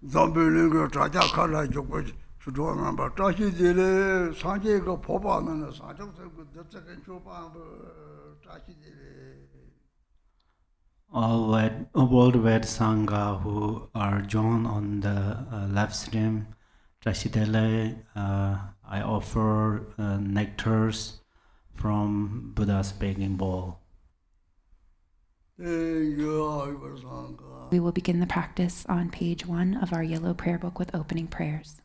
Zambulingo Traja Kala Joko Chudona, but Tashi Dile, Sanjay Popa, and the Sanjay, the second Chopa, Tashi Dile. All worldwide Sangha who are joined on the live stream, Trashidele, I offer nectars from Buddha's begging bowl. We will begin the practice on page 1 of our yellow prayer book with opening prayers.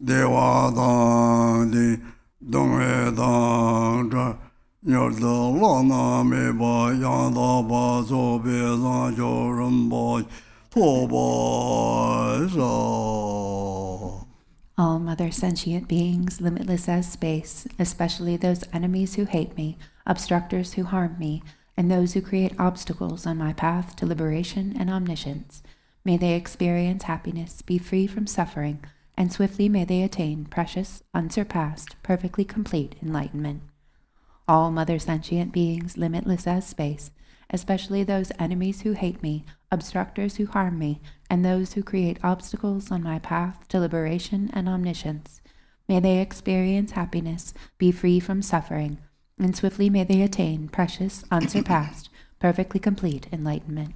Dewa dang di dong e dang zha nyor de lo na me ba yang da ba zo be zang jiu ren ba to ba sha. All mother sentient beings, limitless as space, especially those enemies who hate me, obstructors who harm me, and those who create obstacles on my path to liberation and omniscience, may they experience happiness, be free from suffering, and swiftly may they attain precious, unsurpassed, perfectly complete enlightenment. All mother sentient beings, limitless as space, especially those enemies who hate me, obstructors who harm me, and those who create obstacles on my path to liberation and omniscience, may they experience happiness, be free from suffering, and swiftly may they attain precious, unsurpassed, perfectly complete enlightenment.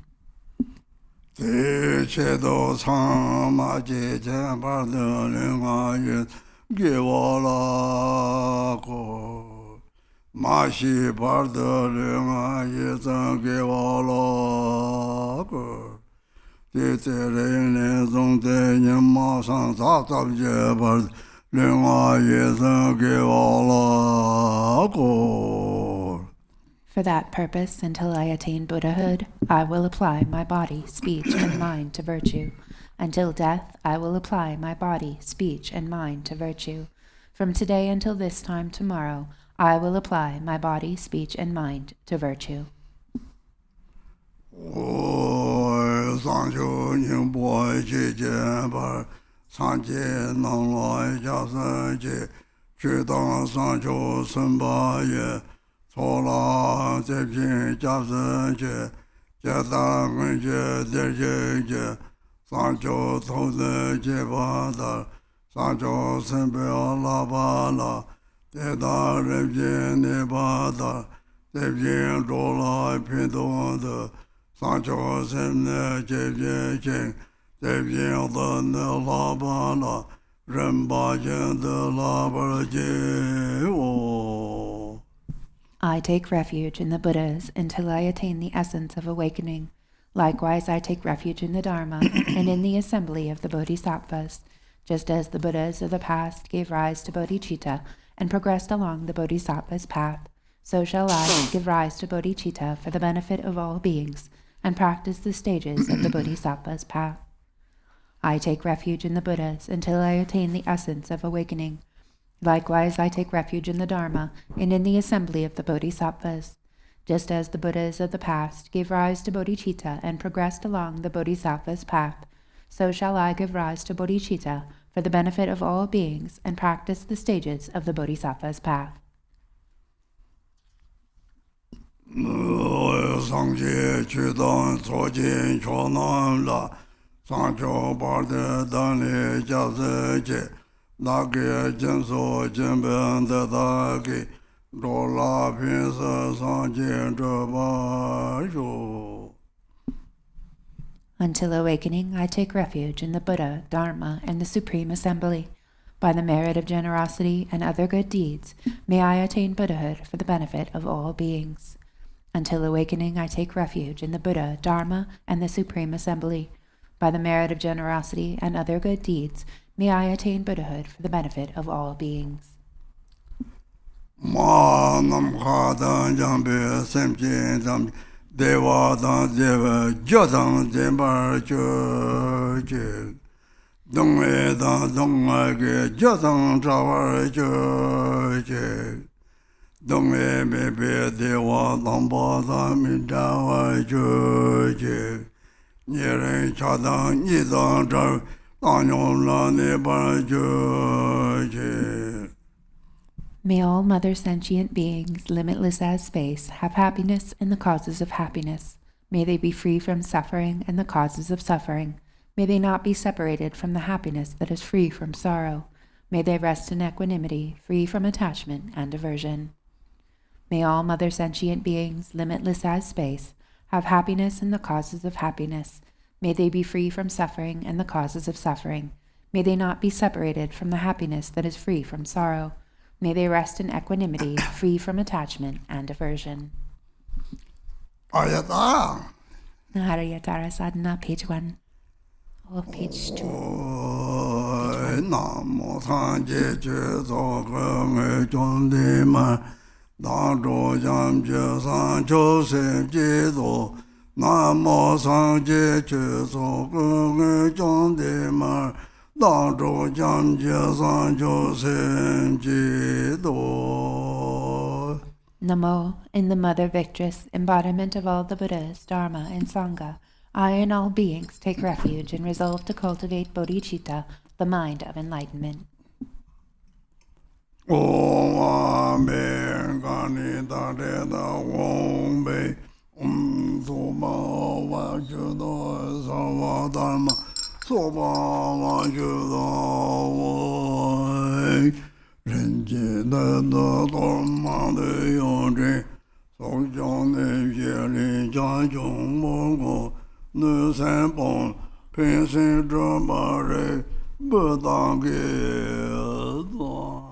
Te che do sang ma che chen par de le nga ye ge wa la ko ma shi par de le nga ye zang ge wa la ko te te le ne zong de yin ma sang za za je par le nga ye zang ge wa la ko. For that purpose, until I attain Buddhahood, I will apply my body, speech, and mind to virtue. Until death, I will apply my body, speech, and mind to virtue. From today until this time tomorrow, I will apply my body, speech, and mind to virtue. Sola Zepin Japsen Je, Jeta Gunje Derje, Sancho Tose Jebada, Sancho Sempe Alabala, Teta Repje Nebada, Zepin Rola Pindoda, Sancho Semne Jepje Chen, Zepin Dane Labala, Remba Jen de Labarje. I take refuge in the Buddhas until I attain the essence of awakening. Likewise, I take refuge in the Dharma and in the assembly of the Bodhisattvas. Just as the Buddhas of the past gave rise to bodhicitta and progressed along the Bodhisattva's path, so shall I give rise to bodhicitta for the benefit of all beings and practice the stages of the Bodhisattva's path. I take refuge in the Buddhas until I attain the essence of awakening. Likewise, I take refuge in the Dharma and in the assembly of the Bodhisattvas. Just as the Buddhas of the past gave rise to bodhicitta and progressed along the Bodhisattva's path, so shall I give rise to bodhicitta for the benefit of all beings and practice the stages of the Bodhisattva's path. Nage Jenso Jemben de Dagi, Dola Pinsa Sanjin Jabasho. Until awakening, I take refuge in the Buddha, Dharma, and the Supreme Assembly. By the merit of generosity and other good deeds, may I attain Buddhahood for the benefit of all beings. Until awakening, I take refuge in the Buddha, Dharma, and the Supreme Assembly. By the merit of generosity and other good deeds, may I attain Buddhahood for the benefit of all beings. Ma nam kha dan jambe sem chen sam dewa dan deva jodang dembar jo je dong e dan dong ge jodang jawar jo je Dong e me be de wa dang ba da mi da wa ju ji. Ni ren cha dang ni dang zhao dang yong la ne ba ju ji. May all mother sentient beings, limitless as space, have happiness and the causes of happiness. May they be free from suffering and the causes of suffering. May they not be separated from the happiness that is free from sorrow. May they rest in equanimity, free from attachment and aversion. May all mother sentient beings, limitless as space, have happiness and the causes of happiness. May they be free from suffering and the causes of suffering. May they not be separated from the happiness that is free from sorrow. May they rest in equanimity, free from attachment and aversion. Ayatara. Naharayatara Sadhana, page 1. Or page 2. Namo Sanje Che Soka Me Chonde Ma Da Zho Jam Je San Cho Se Je Do Namo Sanje Che Soka Me Chonde Ma Da Zho Jam Je San Cho Se Je Do. Namo, in the Mother Victress, embodiment of all the Buddhas, Dharma, and Sangha, I and all beings take refuge and resolve to cultivate bodhicitta, the mind of enlightenment. Om Be Gani Da De Da Om Be Soba Va Ju Do Sava Dharma Soba Va Ju Do Ren Je Da Da Torma De Yo Je So Jiang Ne Xie Li Jia Jiong Mo Go Nu San Pong Pin Sin Zhe Ba Re Bu Dang Ge Do.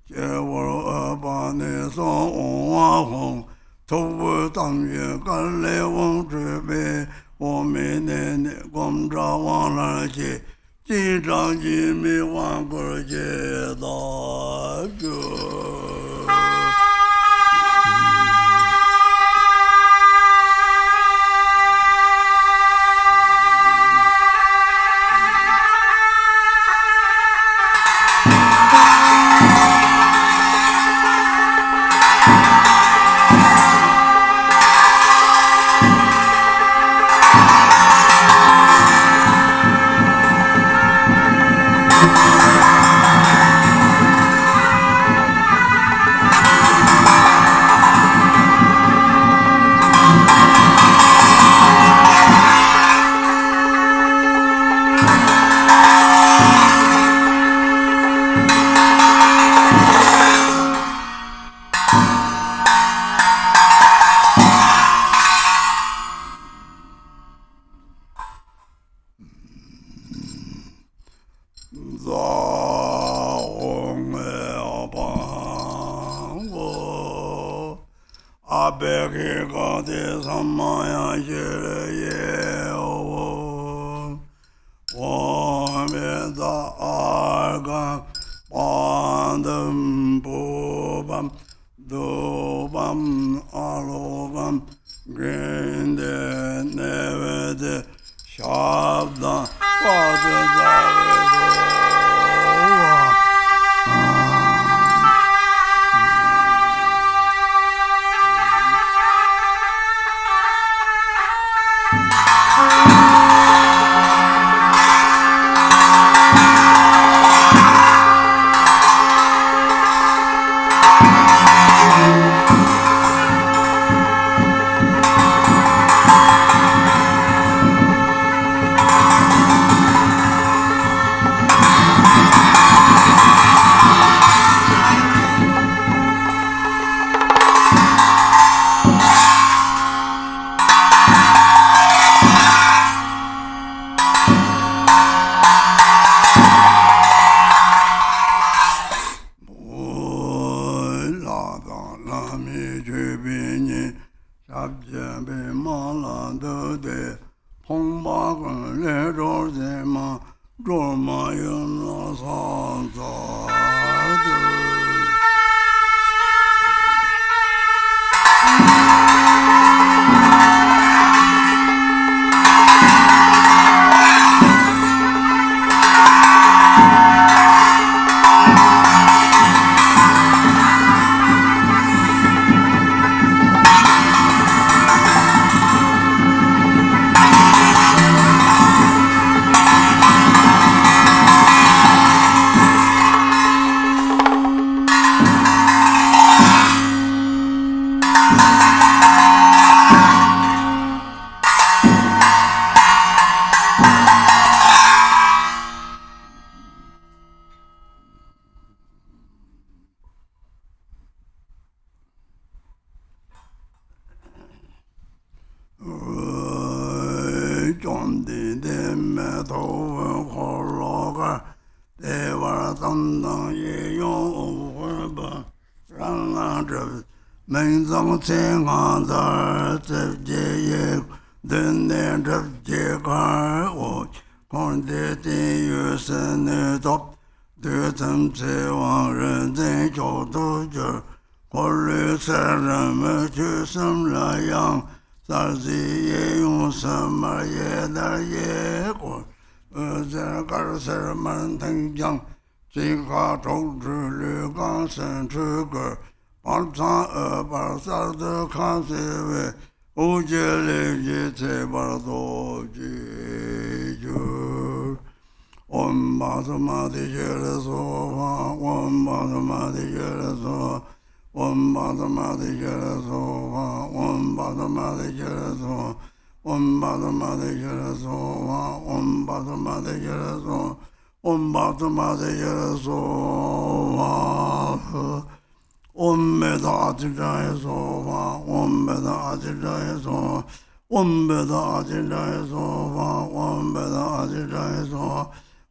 结我把那双王红，头当月干来往之辈，我们的公着往哪去？经常一没往过街道着。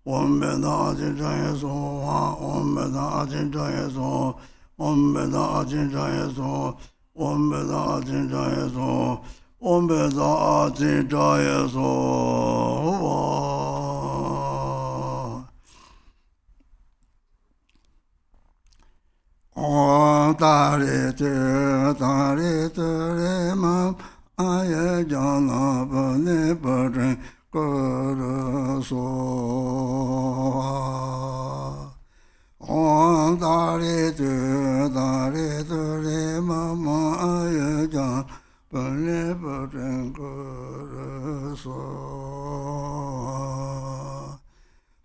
Om Beda Ajin Jaya So, Om Beda Ajin Jaya So, Om Beda Ajin Jaya So, Om Beda Ajin Jaya So, Om Beda Ajin Jaya So. Om Tare Te Re Mam Aya Jana Bane Bajin Kara So. Om Tare Te Re Mam Aya Jana Bane Bajin Kara So.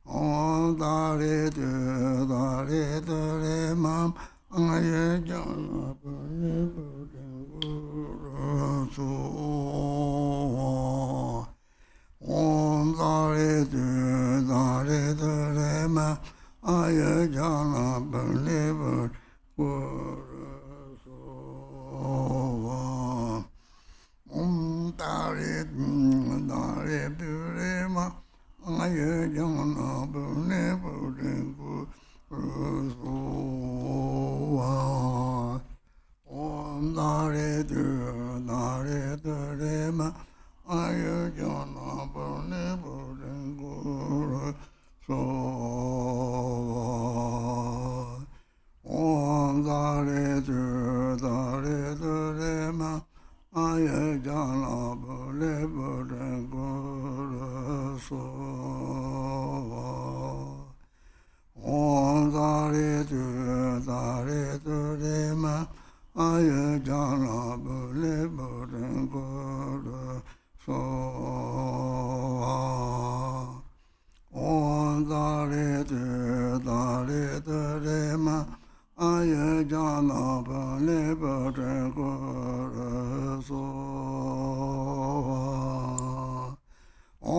Om Tare Te Re Mam Aya Jana Bane Bajin Kara So. Om Tare Te Re Mam Aya Jana Bane Bajin Kara So. Om Tare Te Re Mam Aya Jana Bane Bajin Kara So. Om Tare Te Re Mam Aya Jana Bane Bajin Kara So. Om Tare Te Re Mam Aya Jana Bane Bajin Kara So. Om Tare Te Re Mam Aya Jana Bane Bajin Kara So. Om Tare Te Re Mam Aya Jana Bane Bajin Kara So.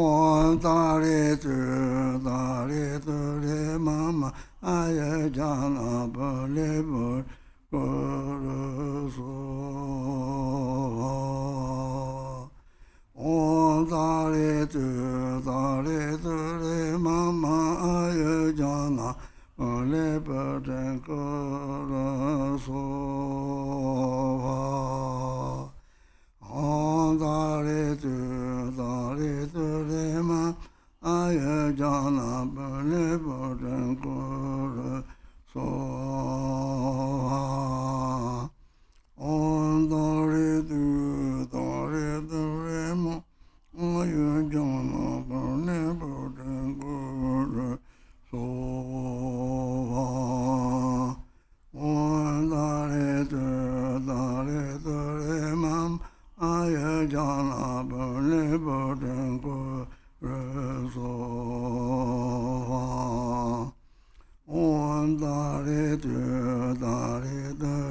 Om Tare Te Re Mam Aya Jana Bane Bajin Kara So. Om Tare Te Re Mam Aya Jana Bane Bajin Kara So. Om Tare Te Re Mam Aya Jana Bane Bajin Kara So. Om Tare Te Re Mam Aya Jana Bane Bajin Kara So. Om Tare Te Re Mam Aya Jana Bane Bajin Kara So. Om Tare Te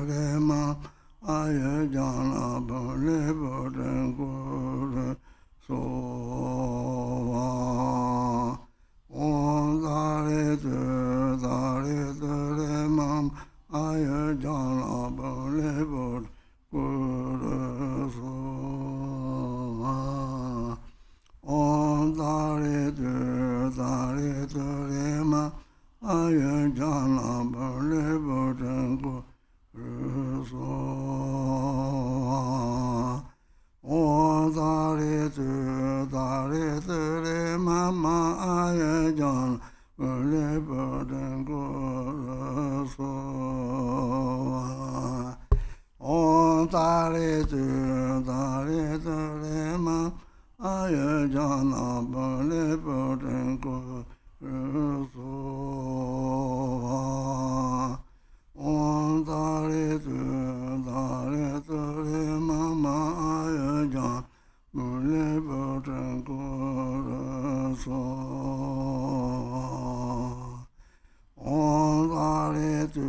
Re Mam Aya Jana Bane Bajin Kara So. Om Tare Te Re Mam Aya Jana Bane Bajin Kara So. Om Tare Te Re Mam Aya Jana Bane Bajin Kara So. Om Tare Te Re Mam Aya Jana Bane Bajin Kara So. Om Tare Te Re Mam Aya Jana Bane Bajin Kara So. Om Tare Te Re Mam Aya Jana Bane Bajin Kara So. Om Tare Te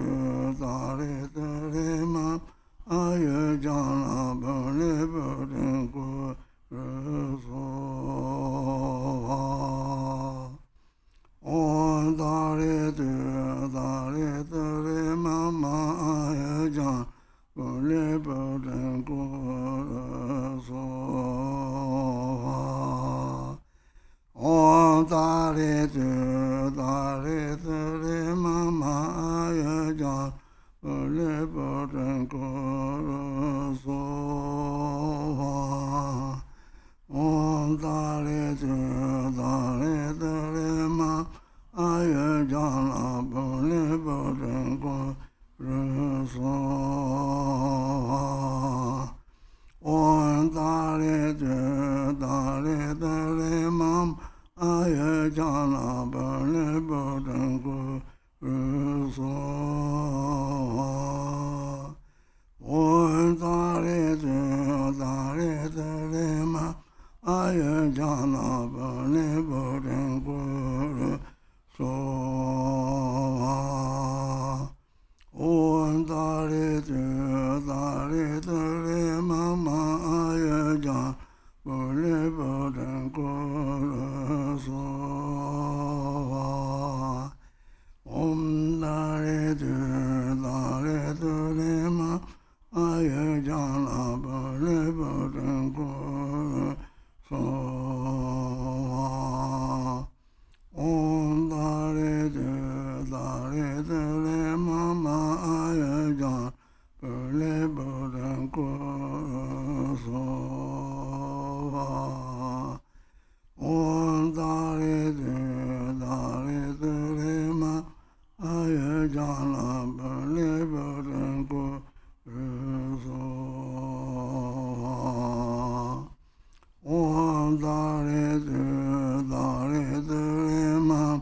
Re Mam Aya Jana Bane Bajin Kara So. Om Tare Te Re Mam Aya Jana Bane Bajin Kara So. Om Tare Te Dare Dare Mam Aya Jana Bane Bodango Ruso Dare Dare Mam Aya Jana Bane Bodango Ruso Dare Dare Mama Aya Jana Bane Bodango Ruso Dare Dare Ma Aya Jana Bane Bodango Ruso Dare Dare Mama Aya Jana Bane Bodango Ruso Dare Dare Ma Aya Jana Bane Bodango Ruso Dare Dare Ma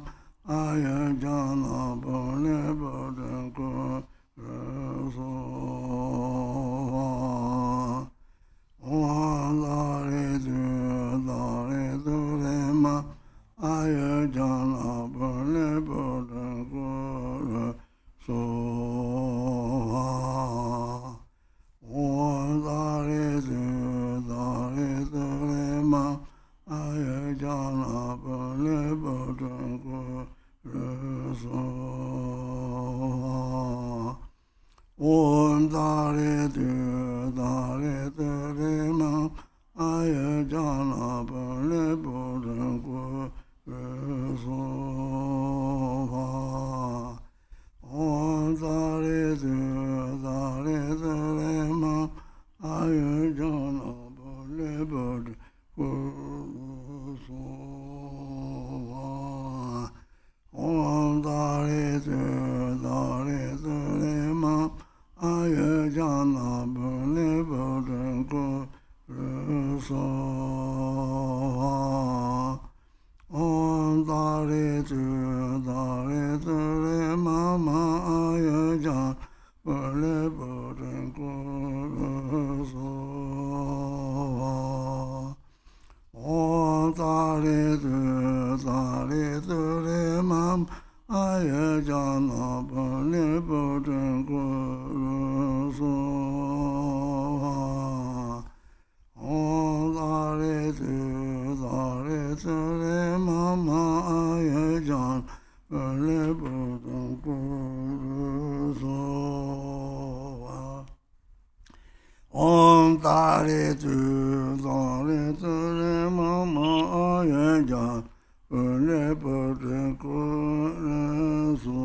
Aya Jana Bane Bodango Ruso Dare Dare Ma Aya Jana Bane Bodango Ruso Dare Dare Ma Aya Jana Bane Bodango Ruso Dare Dare Ma Aya Jana Bane Bodango Ruso Dare Dare Ma Aya Jana Bane Bodango Ruso Dare Dare Ma Aya Jana Bane Bodango Ruso Dare Dare Mama Aya Jana Bane Bodango Ruso Dare Dare Mam Aya Jana Bane Bodango Ruso Dare Dare Mama Aya Jana Bane Bodango Ruso Dare Dare Mama Aya Jana Bane Bodango Ruso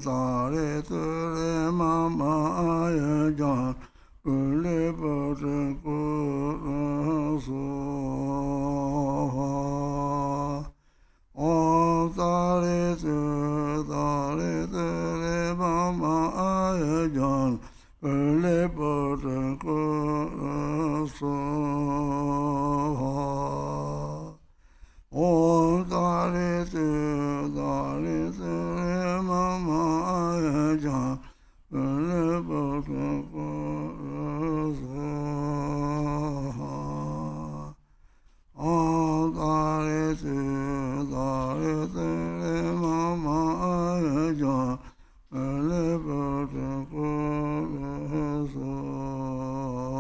Dare Dare Mama Aya Jana Bane Bodango Ruso Dare Dare Mama Aya Jana Bane Bodango Ruso Dare Dare Mama Aya Jana Bane Bodango Ruso Dare Dare Mama Aya Jana Bane Bodango Ruso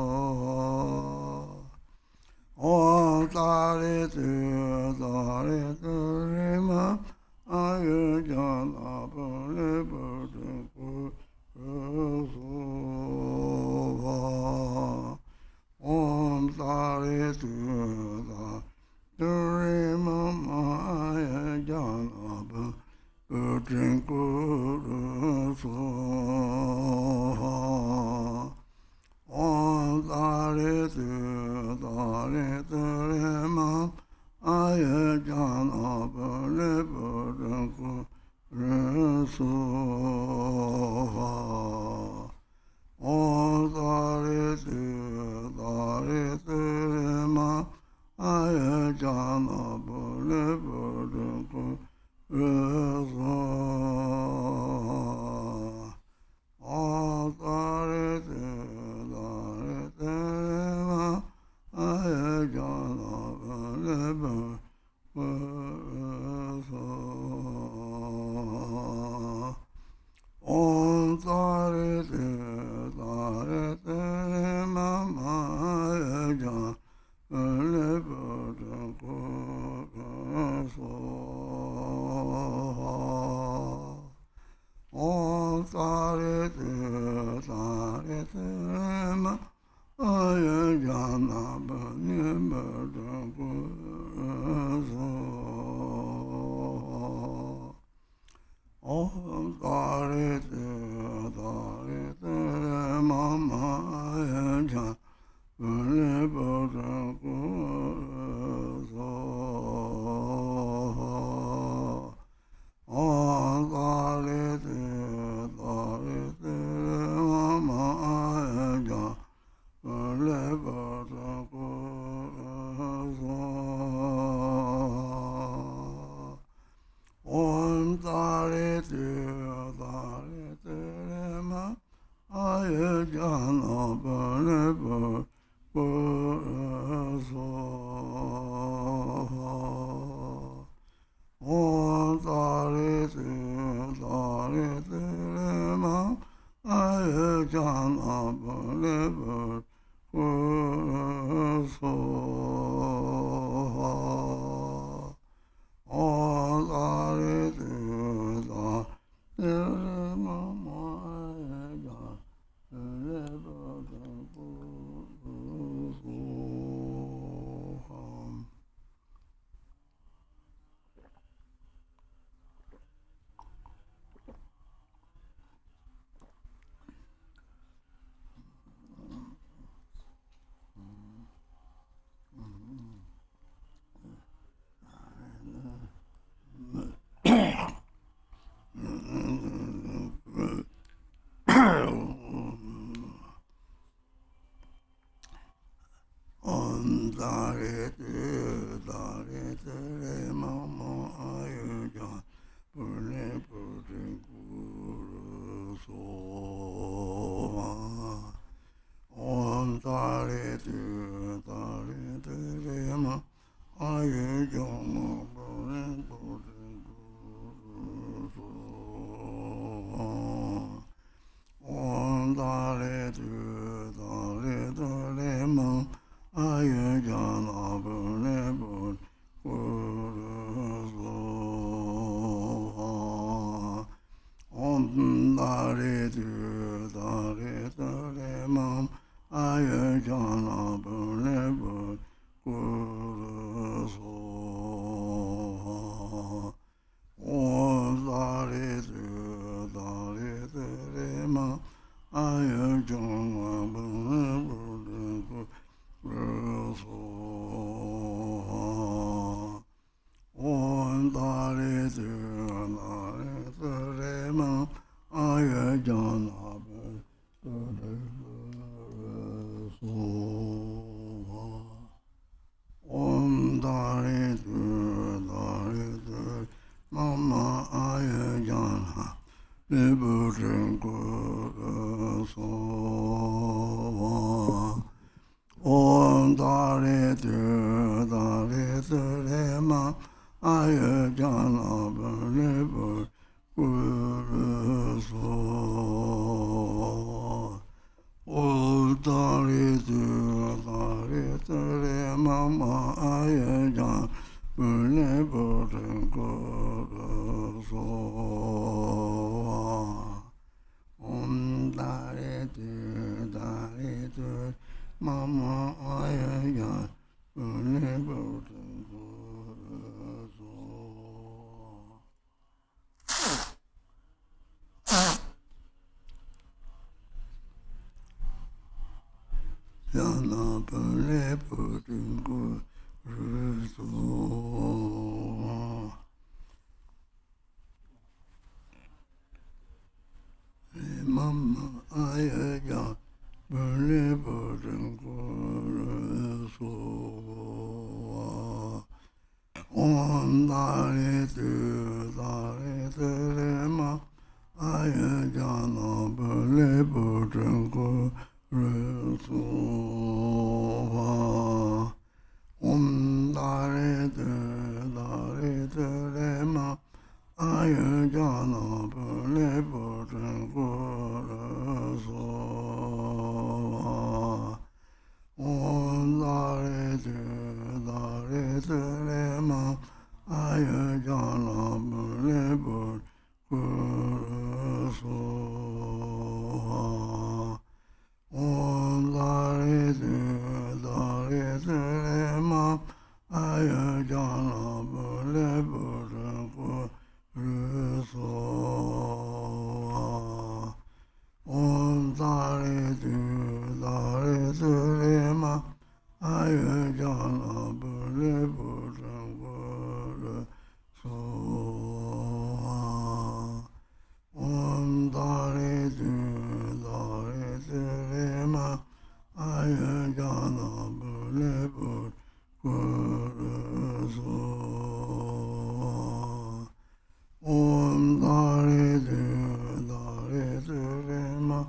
ma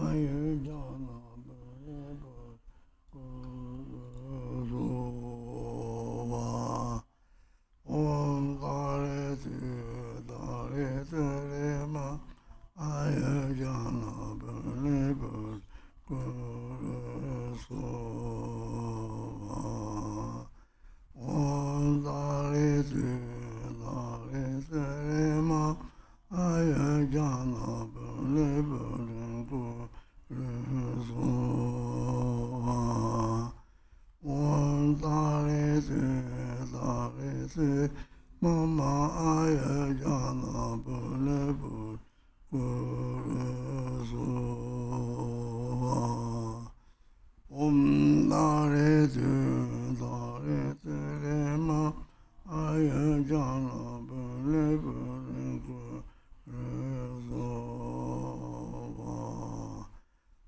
aye jana bale guru wa om dare tere ma aye jana bale guru om dare tere ma aye jana bale guru om dare mama aye jana bale guru om dare ma aye jana bale guru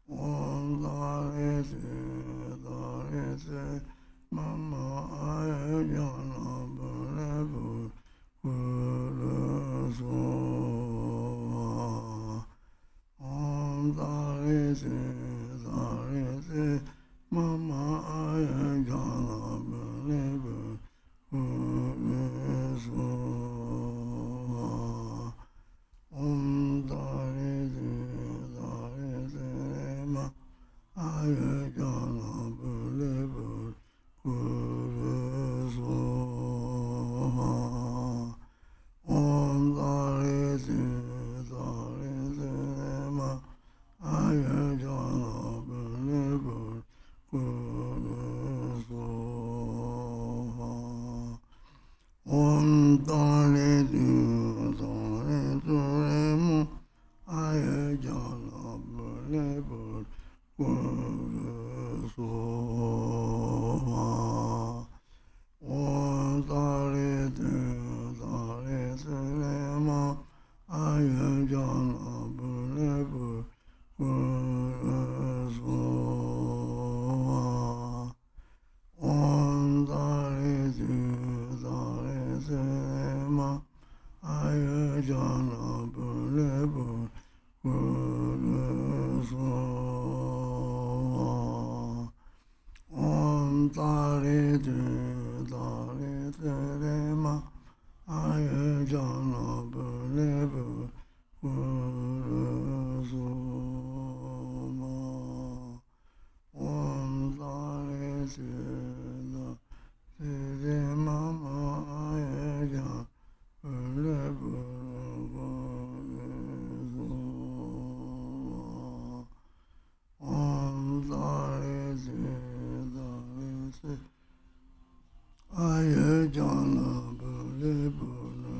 om dare mama aye jana bale guru om dare mama aye jana bale guru om dare ma aye jana bale guru om dare ma aye jana bale guru om dare mo aye jana bale guru om dare ma aye jana bale guru om dare ma aye jana bale guru om dare ma aye jana bale guru om dare mama aye jana bale guru om dare aye jana bale guru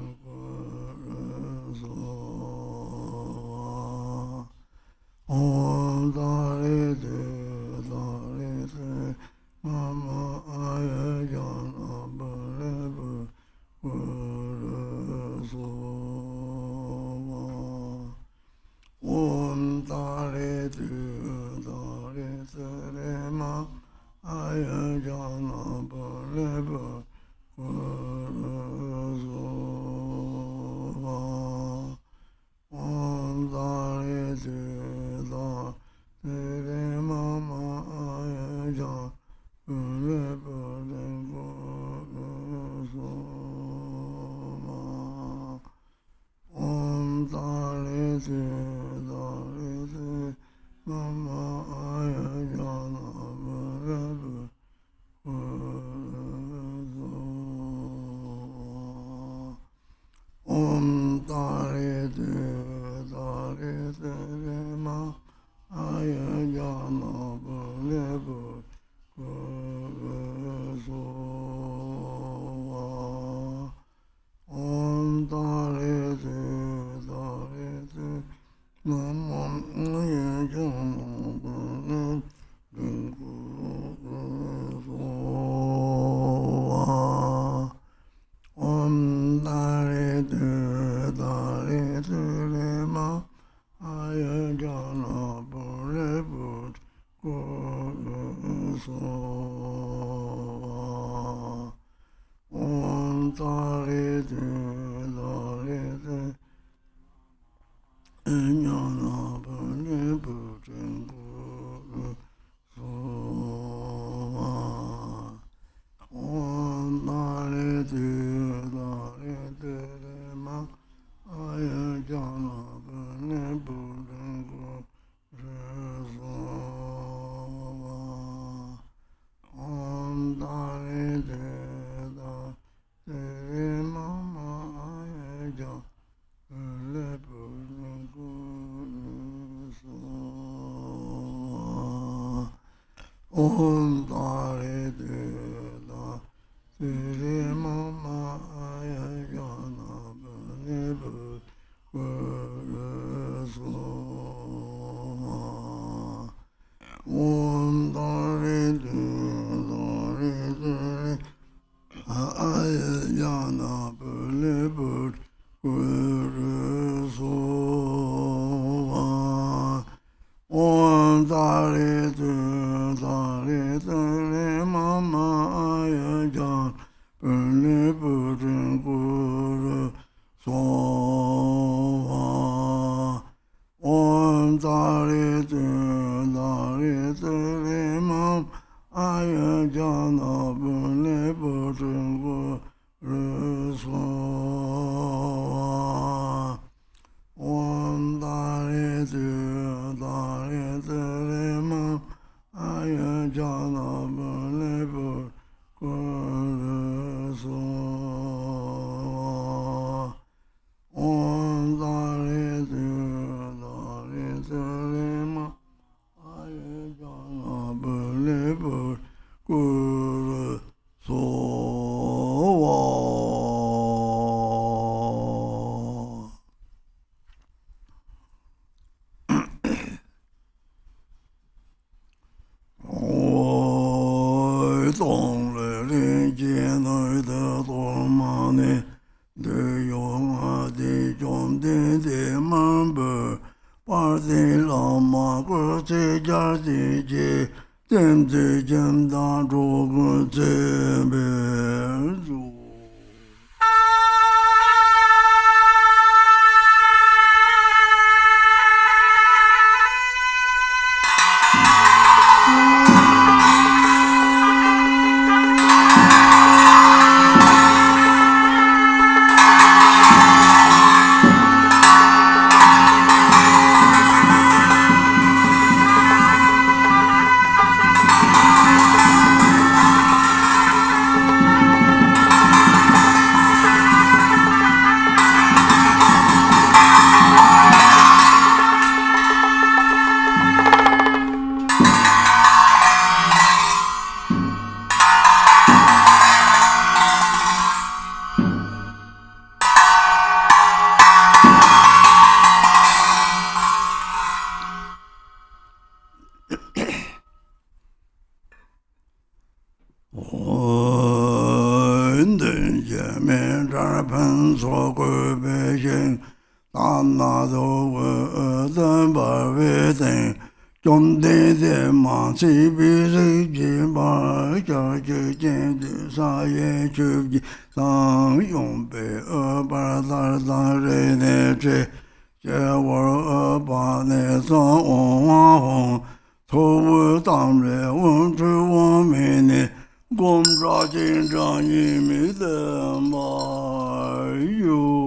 om dare mama aye jana bale guru om dare ma aye jana bale guru om dare mama aye jana bale guru om dare mama aye jana bale guru om dare ma aye jana bale guru om dare mama aye jana bale guru om dare ma aye jana bale guru om dare jana bale 达利德达利德利玛玛阿呀迦本利不真古热娑瓦嗡达利德达利德利玛阿呀迦那本利不真古热娑瓦嗡达利德达利德利玛阿呀迦那本利不真古热娑瓦嗡达利德达利德利玛阿呀迦那本利不古热娑瓦总了人间内的多么呢？的用啊的中的满不把的老马过这家的街，真的真当主个这边主。中的的马起比是金巴小就见的沙耶就的上用被二八大人的这我二八的上王红头我当然问出我们的公家经常一米的马哟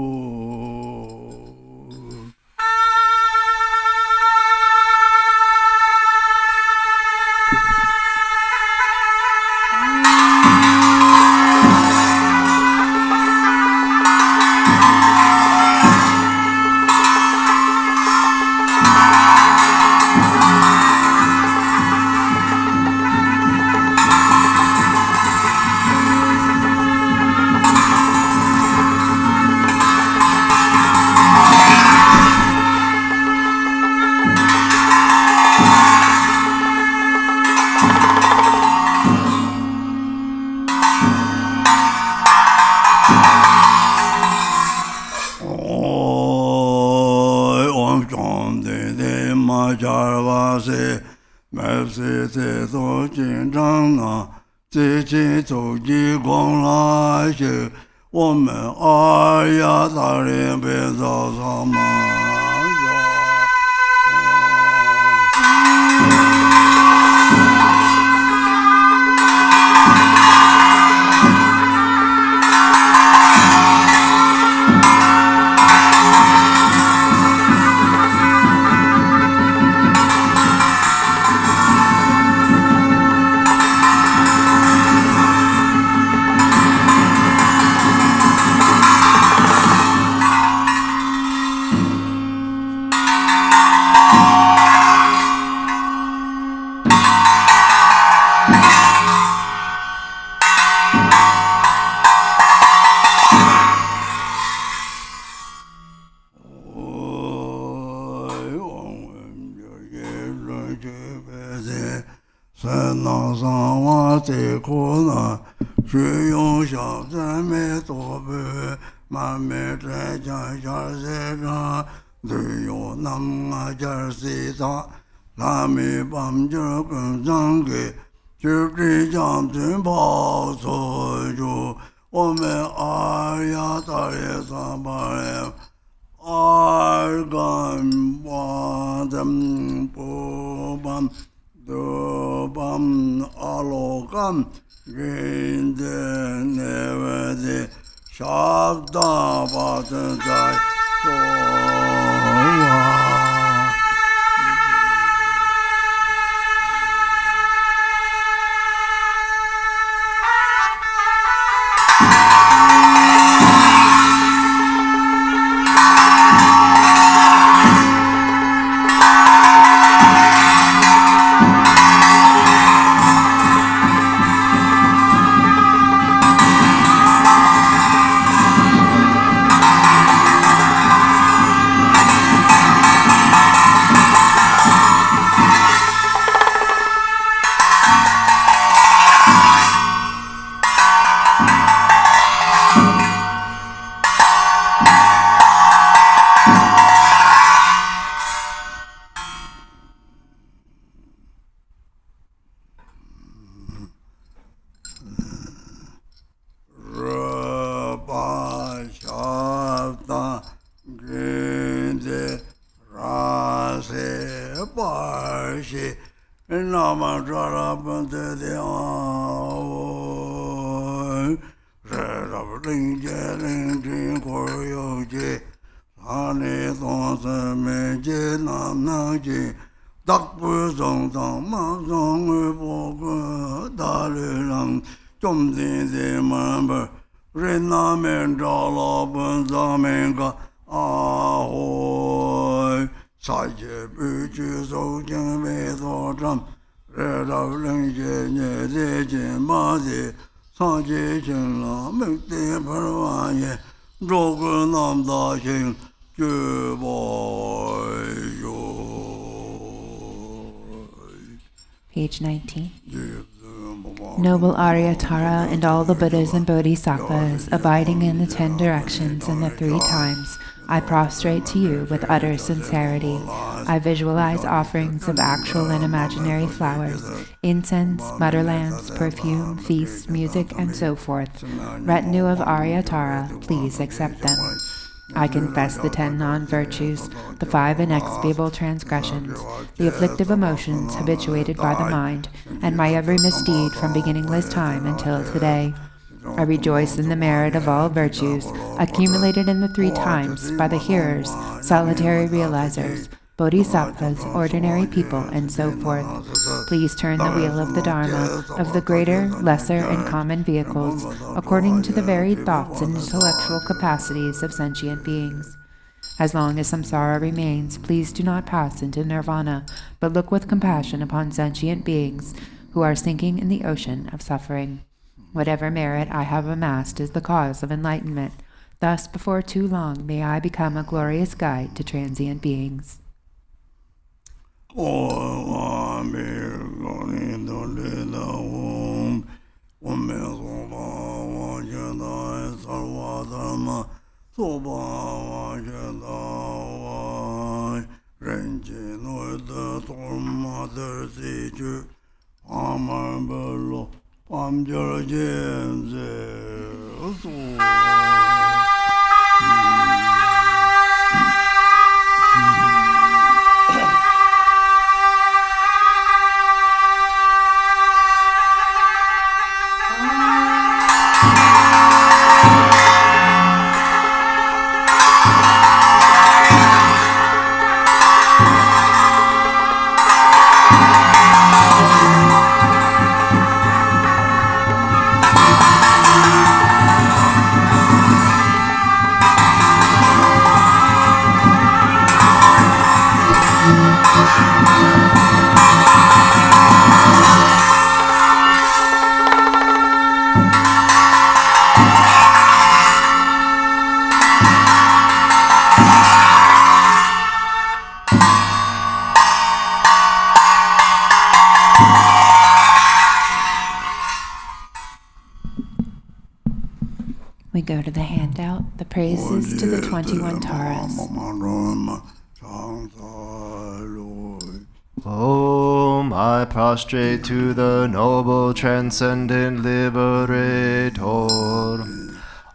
这都经常啊，这些手机光来些，我们哎呀，大人别早上嘛。这可能只用小赞美多背，慢慢再讲下些上，只有那么点西藏， Lami Bam Jurkun Zangi, Jurki Jam Timpa Soju, Ome Arya Tari Sambare, Orgyen Khandro Norlha, Alokan, Ginde Nevedi, Shabda Batanjai, Page 19. Noble Aryatara and all the Buddhas and Bodhisattvas abiding in the 10 directions and the 3 times, I prostrate to you with utter sincerity. I visualize offerings of actual and imaginary flowers, incense, mutterlands, perfume, feasts, music, and so forth. Retinue of Aryatara, please accept them. I confess the 10 non-virtues, the 5 inexpiable transgressions, the afflictive emotions habituated by the mind, and my every misdeed from beginningless time until today. I rejoice in the merit of all virtues, accumulated in the 3 times by the hearers, solitary realizers, bodhisattvas, ordinary people, and so forth. Please turn the wheel of the Dharma, of the greater, lesser, and common vehicles, according to the varied thoughts and intellectual capacities of sentient beings. As long as samsara remains, please do not pass into nirvana, but look with compassion upon sentient beings who are sinking in the ocean of suffering. Whatever merit I have amassed is the cause of enlightenment. Thus, before too long, may I become a glorious guide to transient beings. We go to the handout, the praises to the 21 Taras. Om, I prostrate to the noble transcendent liberator.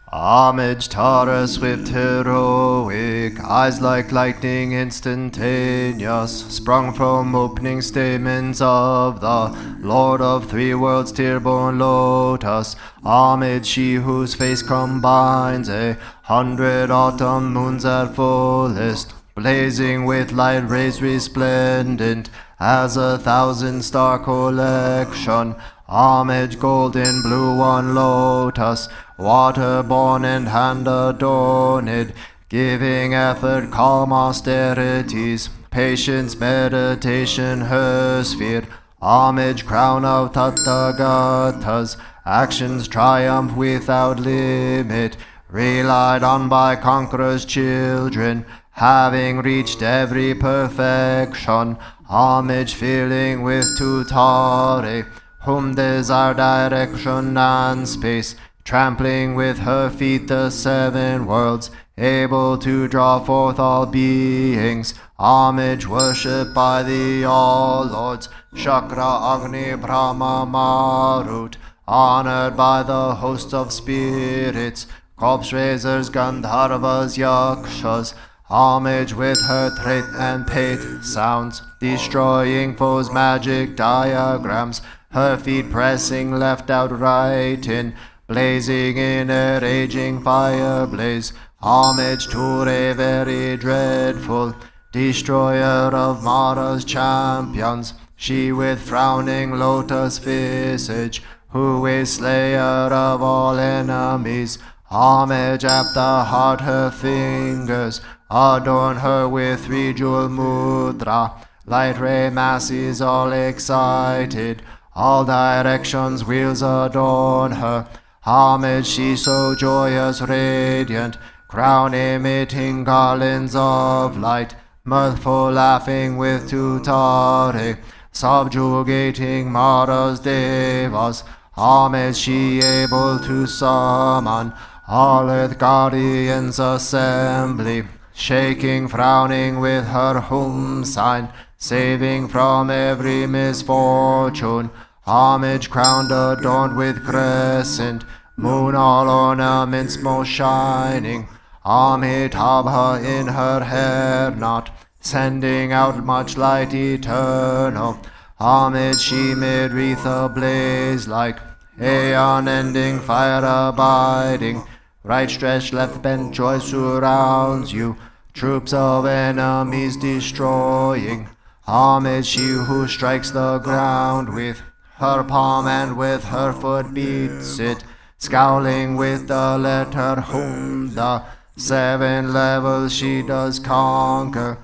Homage, Tara, swift, heroic, eyes like lightning, instantaneous, sprung from opening stamens of the Lord of three worlds, tear-born lotus. Homage, she whose face combines 100 autumn moons at fullest, blazing with light rays resplendent as 1,000-star collection. Homage, golden blue one lotus, water-born and hand-adorned, giving effort, calm austerities, patience, meditation, her sphere. Homage, crown of Tathagatas, actions triumph without limit, relied on by conquerors' children, having reached every perfection. Homage, filling with tutare, whom desire direction and space, trampling with her feet the 7 worlds, able to draw forth all beings. Homage, worshipped by the All Lords, Shakra, Agni, Brahma, Marut, honored by the host of spirits, corpse raisers, Gandharvas, Yakshas. Homage with her threat and pate sounds, destroying foes' magic diagrams, her feet pressing left out right in, blazing in a raging fire blaze. Homage to a very dreadful, destroyer of Mara's champions, she with frowning lotus visage, who is slayer of all enemies. Homage at the heart, her fingers adorn her with 3-jewel mudra, light ray masses all excited, all directions wheels adorn her. Homage, she so joyous, radiant, crown emitting garlands of light, mirthful laughing with tutare, subjugating Mara's devas. Homage, she able to summon all earth guardians assembly, shaking, frowning with her home sign, saving from every misfortune. Homage, crowned, adorned with crescent moon, all ornaments most shining. Amitabha in her hair knot, sending out much light eternal. Homage, she made wreath ablaze like aeon-ending fire abiding. Right stretched, left bent, joy surrounds you, troops of enemies destroying. Homage, she who strikes the ground with her palm and with her foot beats it, scowling with the letter whom the 7 levels she does conquer.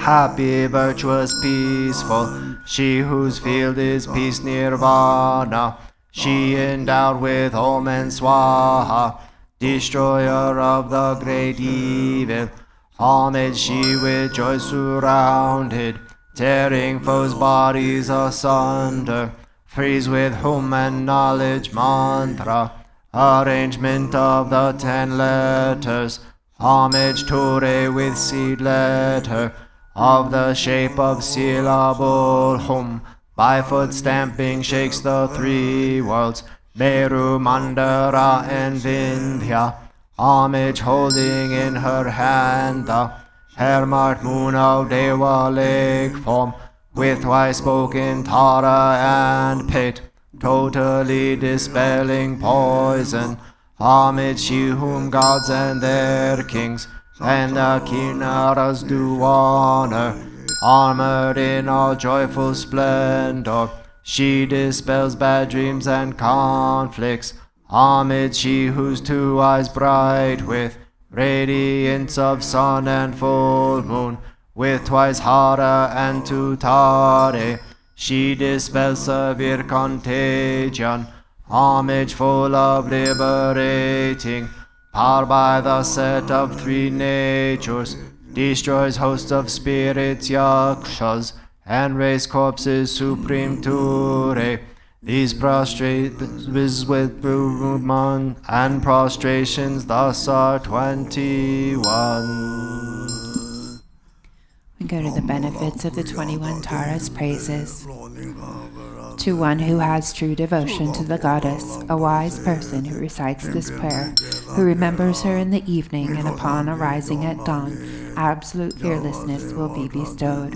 Happy, virtuous, peaceful, she whose field is peace nirvana, she endowed with Om and Swaha, destroyer of the great evil. Homage, she with joy surrounded, tearing foes' bodies asunder, freeze with Hum and knowledge mantra, arrangement of the 10 letters. Homage, Ture with seed letter, of the shape of syllable Hum, by foot stamping shakes the 3 worlds, Meru, Mandara and Vindhya. Homage, holding in her hand the hair-marked moon of Deva lake form, with twice spoken Tara and Pit, totally dispelling poison. Homage, she whom gods and their kings and the Kinnaras do honor, armored in all joyful splendor, she dispels bad dreams and conflicts. Homage, she whose 2 eyes bright with radiance of sun and full moon, with twice Hara and Tutare, she dispels severe contagion. Homage, full of liberating power by the set of 3 natures, destroys hosts of spirits, yakshas, and raise corpses supreme Ture. These prostrate with movement and prostrations thus are 21. We go to the benefits of the 21 Taras praises. To one who has true devotion to the goddess, a wise person who recites this prayer, who remembers her in the evening and upon arising at dawn, absolute fearlessness will be bestowed.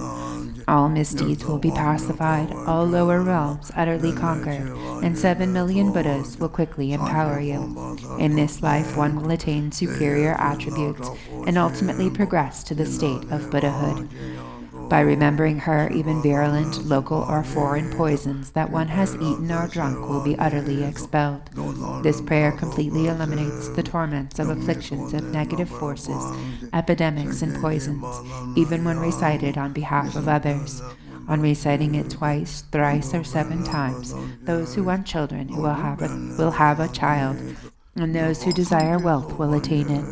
All misdeeds will be pacified, all lower realms utterly conquered, and 7 million Buddhas will quickly empower you. In this life, one will attain superior attributes and ultimately progress to the state of Buddhahood. By remembering her, even virulent, local, or foreign poisons that one has eaten or drunk will be utterly expelled. This prayer completely eliminates the torments of afflictions of negative forces, epidemics, and poisons, even when recited on behalf of others. On reciting it twice, thrice, or 7 times, those who want children will have a child, and those who desire wealth will attain it.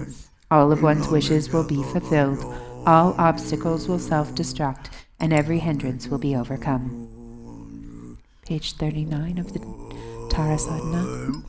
All of one's wishes will be fulfilled. All obstacles will self-destruct, and every hindrance will be overcome. Page 39 of the Tara Sadhana.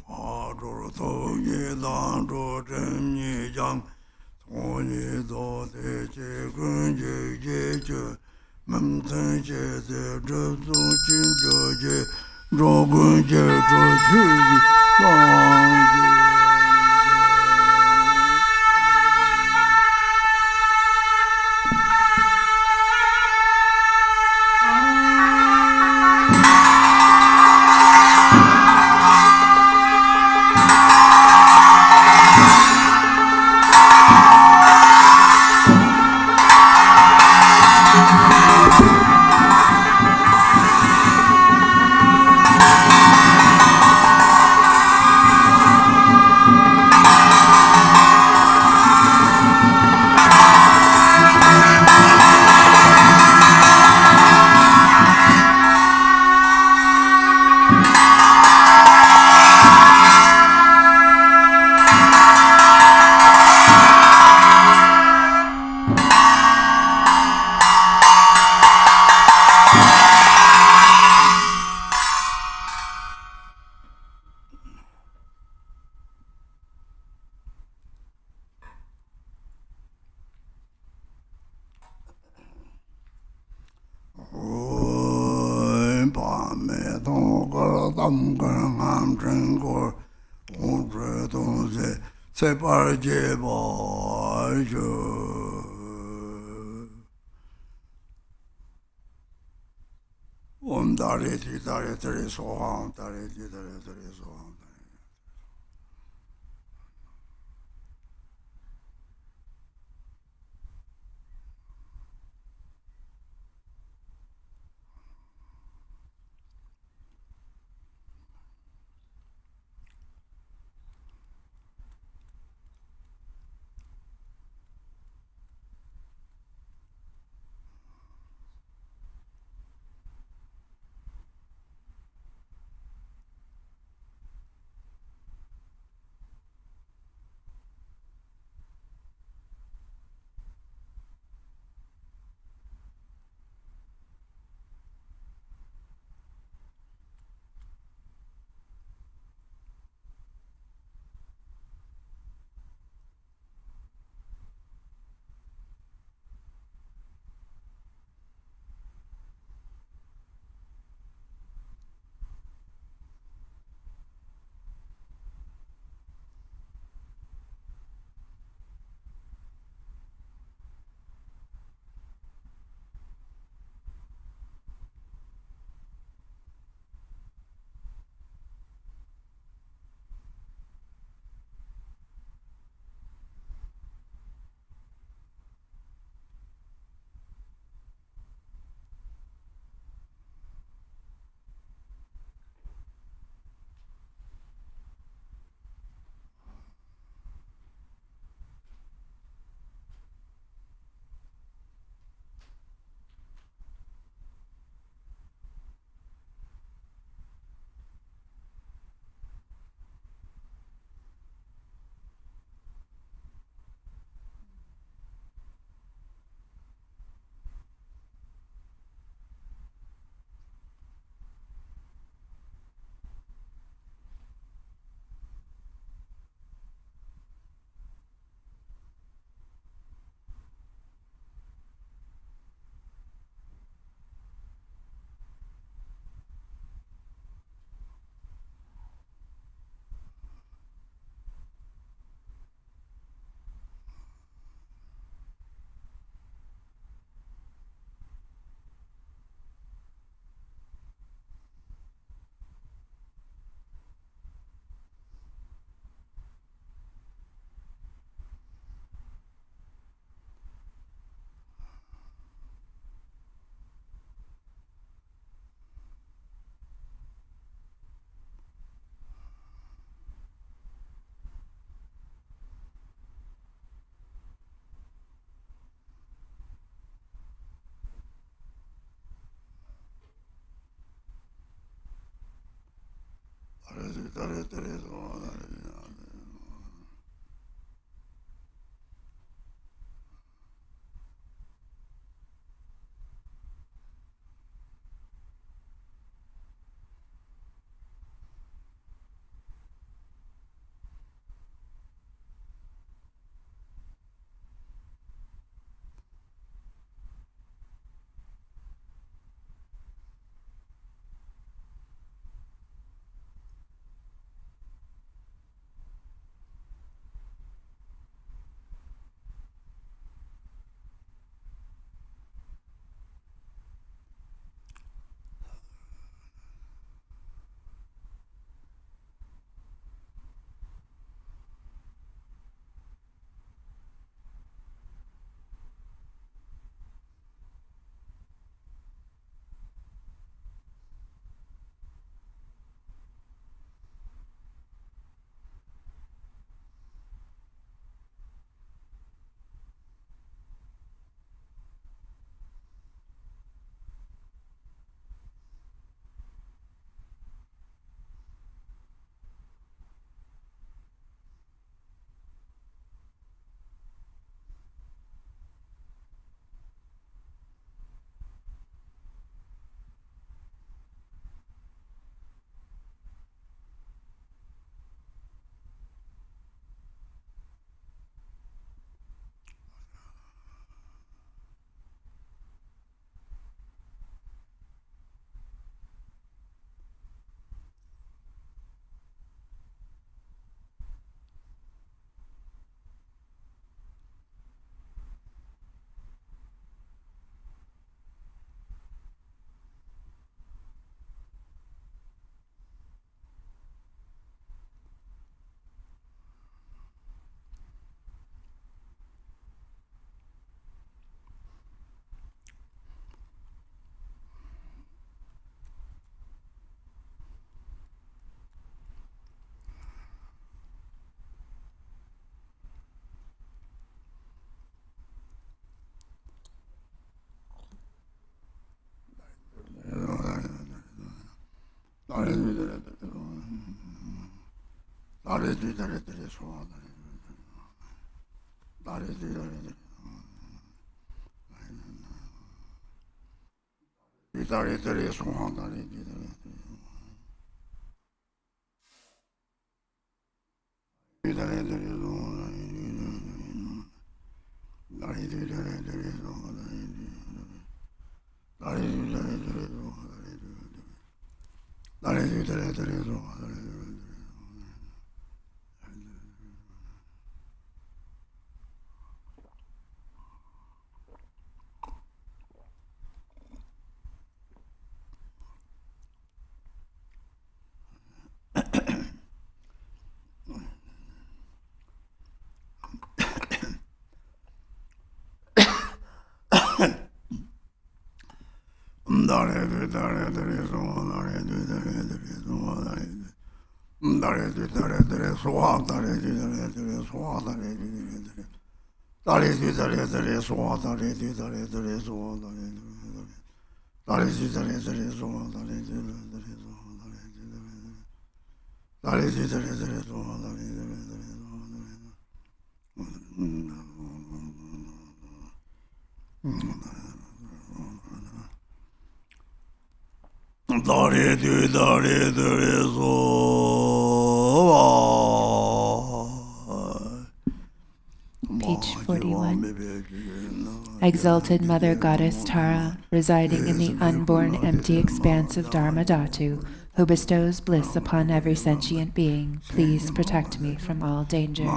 Page 41. Exalted Mother Goddess Tara, residing in the unborn empty expanse of Dharma Dhatu, who bestows bliss upon every sentient being, please protect me from all danger.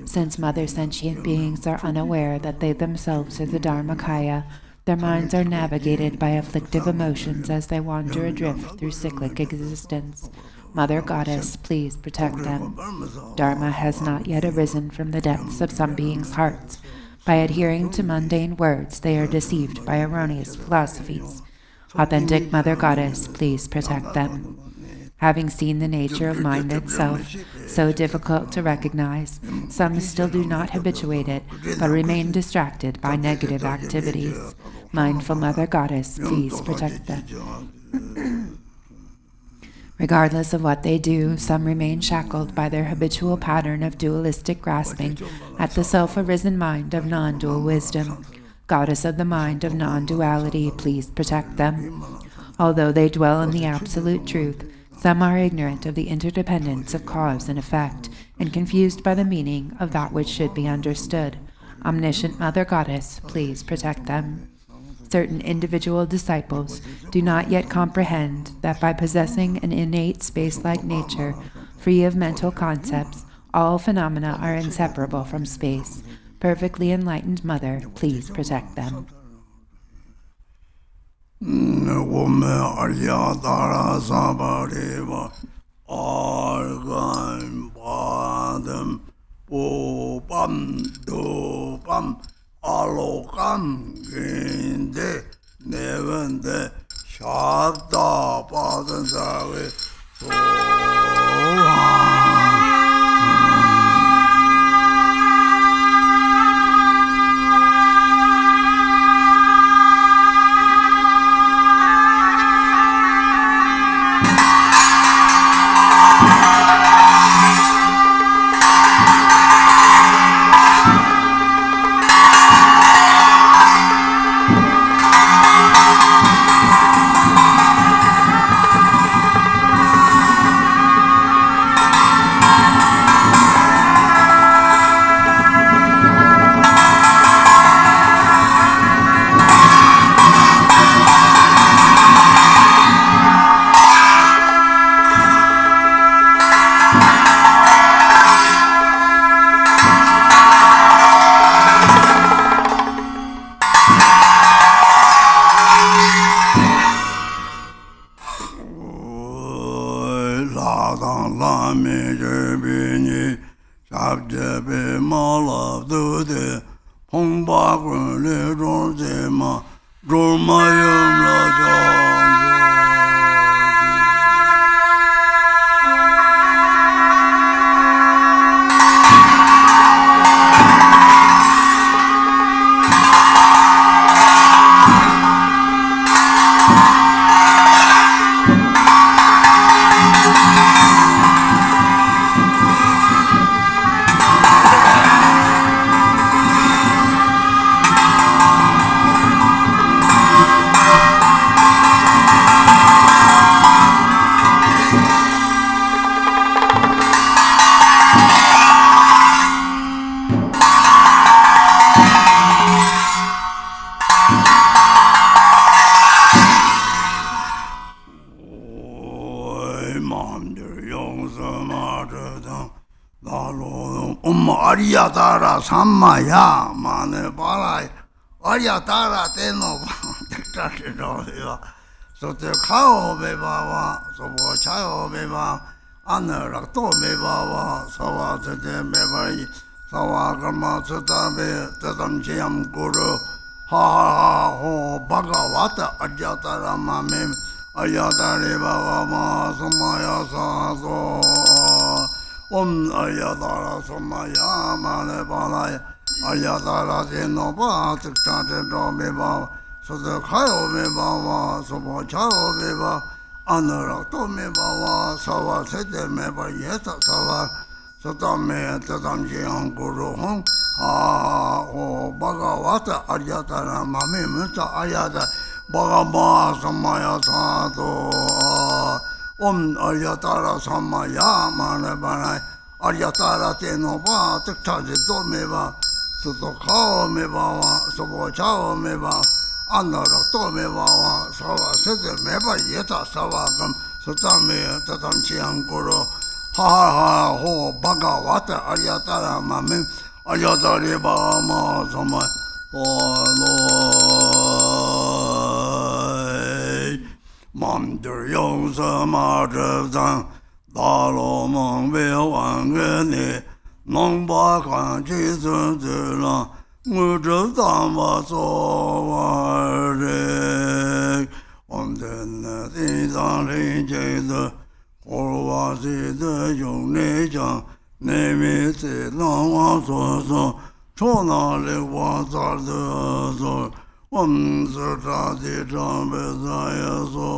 Since Mother sentient beings are unaware that they themselves are the Dharmakaya, their minds are navigated by afflictive emotions as they wander adrift through cyclic existence. Mother Goddess, please protect them. Dharma has not yet arisen from the depths of some beings' hearts. By adhering to mundane words, they are deceived by erroneous philosophies. Authentic Mother Goddess, please protect them. Having seen the nature of mind itself, so difficult to recognize, some still do not habituate it, but remain distracted by negative activities. Mindful Mother Goddess, please protect them. Regardless of what they do, some remain shackled by their habitual pattern of dualistic grasping at the self-arisen mind of non-dual wisdom. Goddess of the mind of non-duality, please protect them. Although they dwell in the absolute truth, some are ignorant of the interdependence of cause and effect, and confused by the meaning of that which should be understood. Omniscient Mother Goddess, please protect them. Certain individual disciples do not yet comprehend that by possessing an innate space-like nature, free of mental concepts, all phenomena are inseparable from space. Perfectly enlightened Mother, please protect them. Alokam ginde nevende shabda padan sawe Vajradhara Sammaya Mane Balai Vajradhara Teno Tektashi So the cow beba, so what child beba, Anaracto beba, so what the beba, so what grandma Sutabe, Tadam Chiam Guru, ha ho Bhagavata Ajatara Mamim, Ayatari Baba, Somaya Saso. Ayatara Somaya Mane Balai Ayatara Tenoba Tiktate Domeba So the Kayo Meba So Chao Meba Anarato Meba Sawa Sete Meba Yeta Sawa Sotame Tadamji Guru Hong O Bhagavata Ayatara Mami Muta Ayata Bhagama Somaya Sato Ayatara Samaya Mane Banai Ayatara Tenoba Tiktaji Domeba Suto Kao Meba Sobo Chao Meba Anarato Meba Sawa Sete Meba Yeta Savagam Sutame Tatamchiam Guru Ha Ho Bhagavata Ayatara Mami Ayatari Bama Sama Mandir Yosa Madrazan, Dalo Mong Bewan Gene, Nong Bakan Jesus Zilla, Mudrazama Sovare, on the Tizan Jesus, Orwasi the Young Nation, name it Long So, Chona was the Sutati Trambezaya So.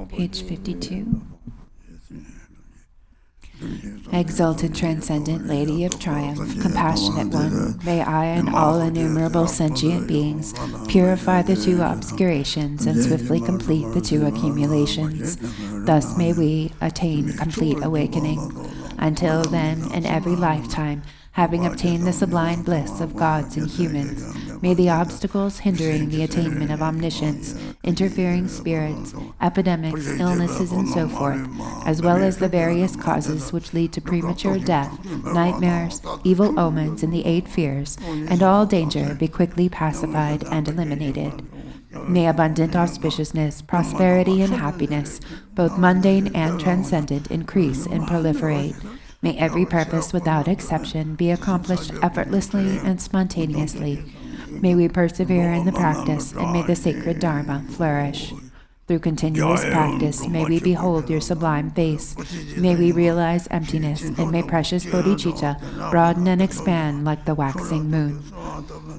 Page 52. Exalted Transcendent Lady of Triumph, Compassionate One, may I and all innumerable sentient beings purify the two obscurations and swiftly complete the two accumulations. Thus may we attain complete awakening. Until then, in every lifetime, having obtained the sublime bliss of gods and humans, may the obstacles hindering the attainment of omniscience, interfering spirits, epidemics, illnesses, and so forth, as well as the various causes which lead to premature death, nightmares, evil omens, and the 8 fears, and all danger be quickly pacified and eliminated. May abundant auspiciousness, prosperity, and happiness, both mundane and transcendent, increase and proliferate. May every purpose without exception be accomplished effortlessly and spontaneously. May we persevere in the practice, and may the sacred Dharma flourish. Through continuous practice, may we behold your sublime face. May we realize emptiness, and may precious bodhicitta broaden and expand like the waxing moon.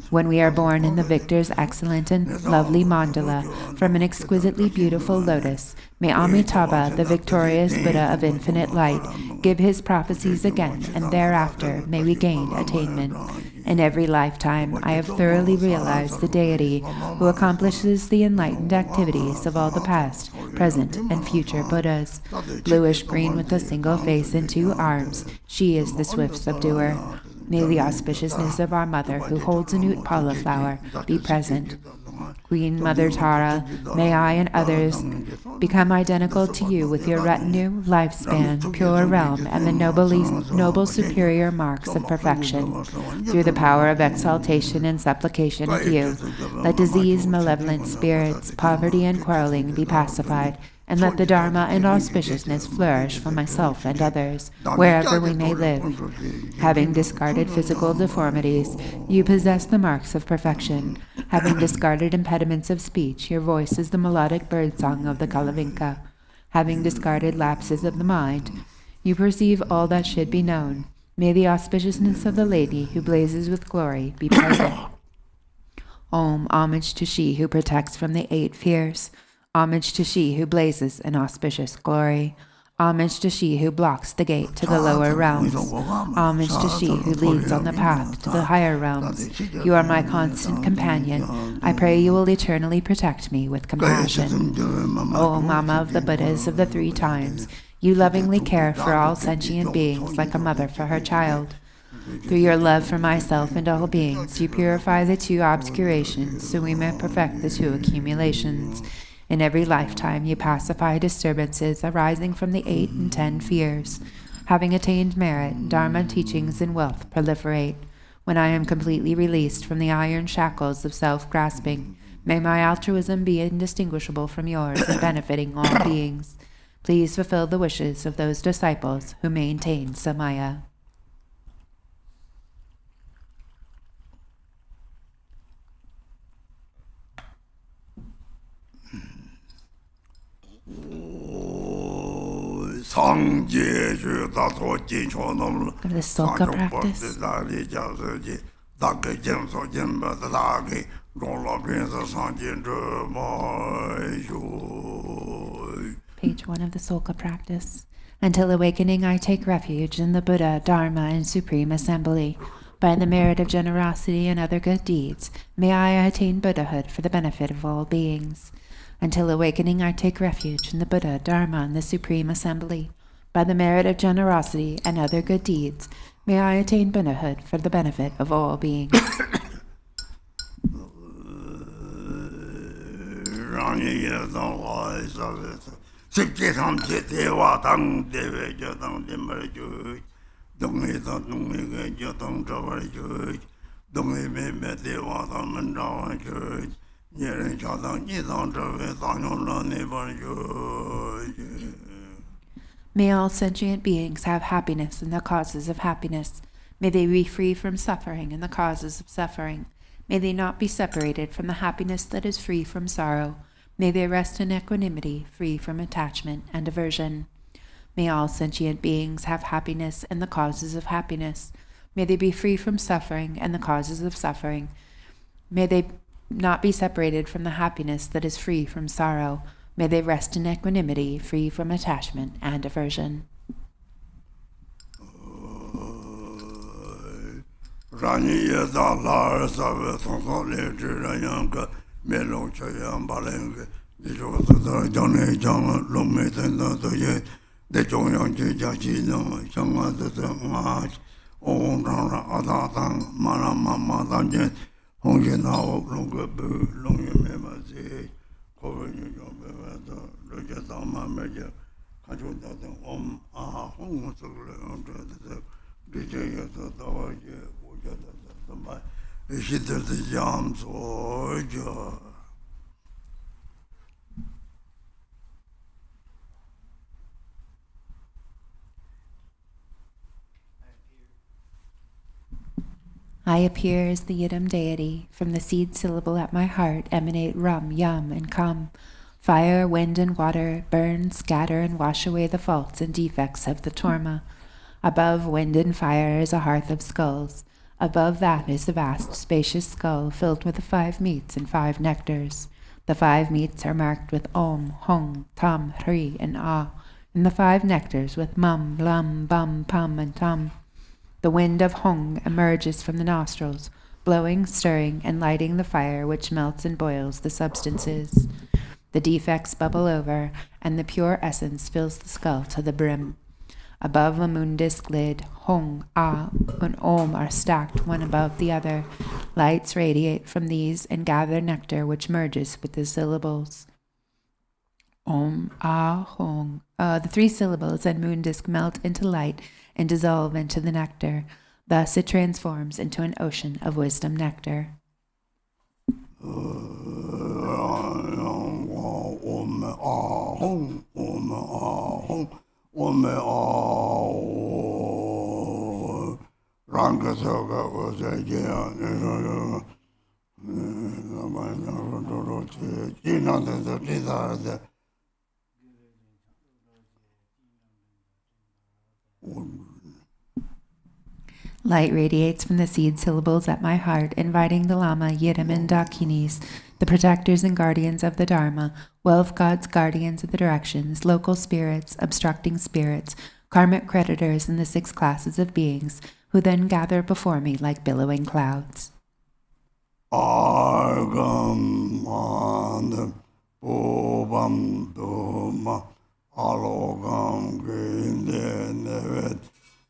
When we are born in the victor's excellent and lovely mandala from an exquisitely beautiful lotus, may Amitabha, the victorious Buddha of infinite light, give his prophecies again, and thereafter may we gain attainment. In every lifetime, I have thoroughly realized the deity who accomplishes the enlightened activities of all the past, present, and future Buddhas. Bluish-green with a single face and 2 arms, she is the swift subduer. May the auspiciousness of our mother, who holds a Utpala flower, be present. Queen Mother Tara, may I and others become identical to you with your retinue, lifespan, pure realm, and the noble superior marks of perfection. Through the power of exaltation and supplication of you, let disease, malevolent spirits, poverty, and quarreling be pacified, and let the Dharma and auspiciousness flourish for myself and others, wherever we may live. Having discarded physical deformities, you possess the marks of perfection. Having discarded impediments of speech, your voice is the melodic birdsong of the Kalavinka. Having discarded lapses of the mind, you perceive all that should be known. May the auspiciousness of the lady who blazes with glory be present. Om, homage to she who protects from the 8 fears. Homage to she who blazes in auspicious glory. Homage to she who blocks the gate to the lower realms. Homage to she who leads on the path to the higher realms. You are my constant companion. I pray you will eternally protect me with compassion. O Mama of the Buddhas of the 3 times, you lovingly care for all sentient beings like a mother for her child. Through your love for myself and all beings, you purify the 2 obscurations so we may perfect the 2 accumulations. In every lifetime, you pacify disturbances arising from the 8 and 10 fears. Having attained merit, Dharma teachings and wealth proliferate. When I am completely released from the iron shackles of self-grasping, may my altruism be indistinguishable from yours in benefiting all beings. Please fulfill the wishes of those disciples who maintain Samaya. of the Sulka practice. Page 1 of the Sulka practice. Until awakening, I take refuge in the Buddha, Dharma, and Supreme Assembly. By the merit of generosity and other good deeds, may I attain Buddhahood for the benefit of all beings. Until awakening, I take refuge in the Buddha, Dharma, and the Supreme Assembly. By the merit of generosity and other good deeds, may I attain Buddhahood for the benefit of all beings. May all sentient beings have happiness and the causes of happiness. May they be free from suffering and the causes of suffering. May they not be separated from the happiness that is free from sorrow. May they rest in equanimity, free from attachment and aversion. May all sentient beings have happiness and the causes of happiness. May they be free from suffering and the causes of suffering. May they not be separated from the happiness that is free from sorrow. May they rest in equanimity, free from attachment and aversion. I appear as the Yidam deity. From the seed syllable at my heart emanate rum, yum, and come. Fire, wind, and water burn, scatter, and wash away the faults and defects of the Torma. Above wind and fire is a hearth of skulls. Above that is a vast, spacious skull filled with the 5 meats and 5 nectars. The 5 meats are marked with Om, Hong, Tam, Hri, and Ah, and the 5 nectars with Mum, Lum, Bum, Pum, and Tum. The wind of Hong emerges from the nostrils, blowing, stirring, and lighting the fire which melts and boils the substances. The defects bubble over, and the pure essence fills the skull to the brim. Above a moon disk lid, Hong, Ah, and Om are stacked one above the other. Lights radiate from these and gather nectar which merges with the syllables. Om, Ah, Hong. The 3 syllables and moon disk melt into light and dissolve into the nectar. Thus it transforms into an ocean of wisdom nectar. Light radiates from the seed syllables at my heart, inviting the Lama, Yidam, and Dakinis, the protectors and guardians of the Dharma, 12 gods, guardians of the directions, local spirits, obstructing spirits, karmic creditors, and the 6 classes of beings, who then gather before me like billowing clouds. Orgyen Khandro Norlha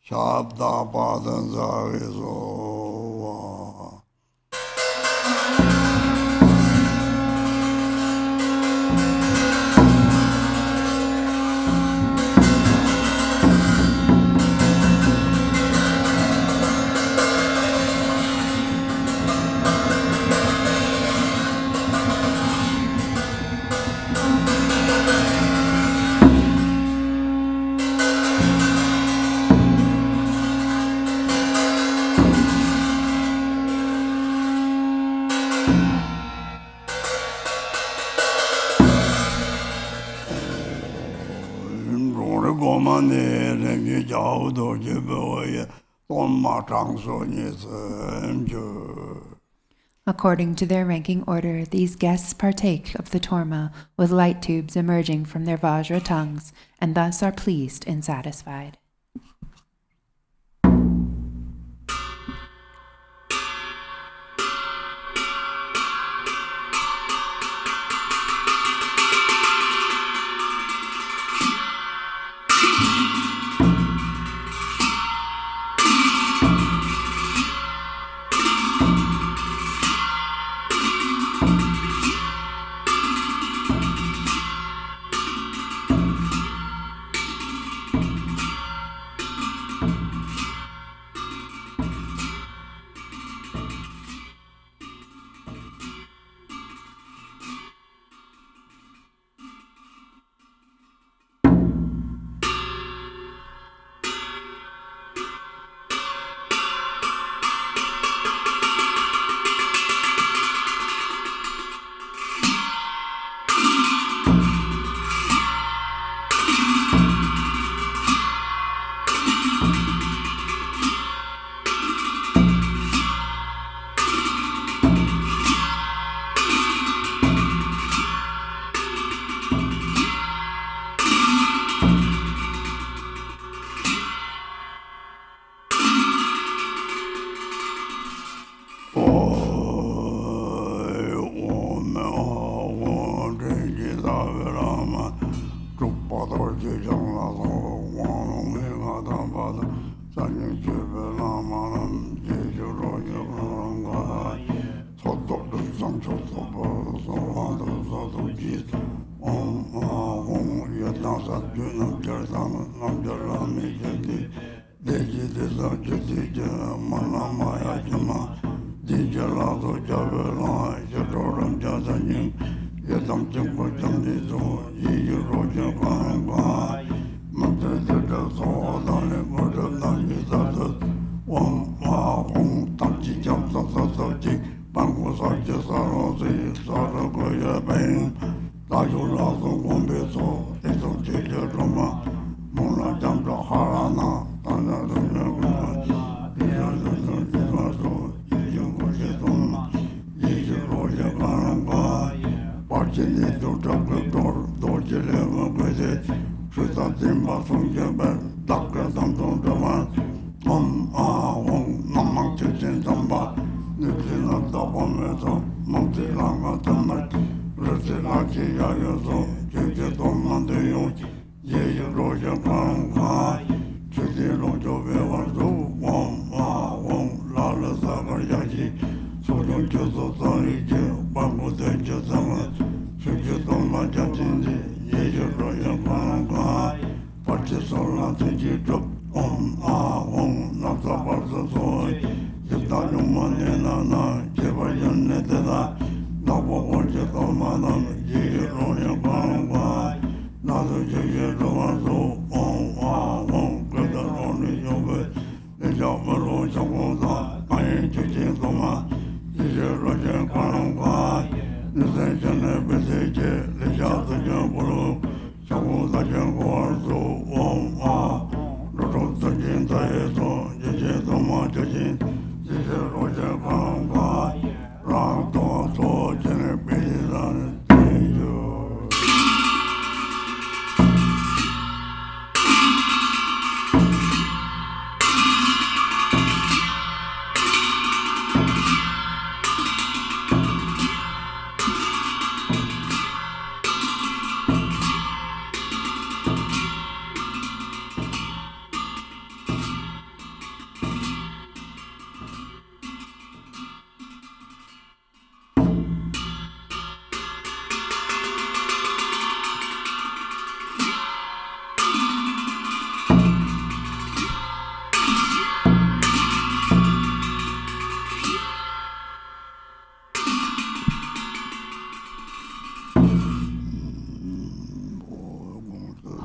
Shabda Padan Zaviso. Namane Rengi Jau Doji Boye Torma Tangso Nisenju. According to their ranking order, these guests partake of the torma with light tubes emerging from their Vajra tongues, and thus are pleased and satisfied.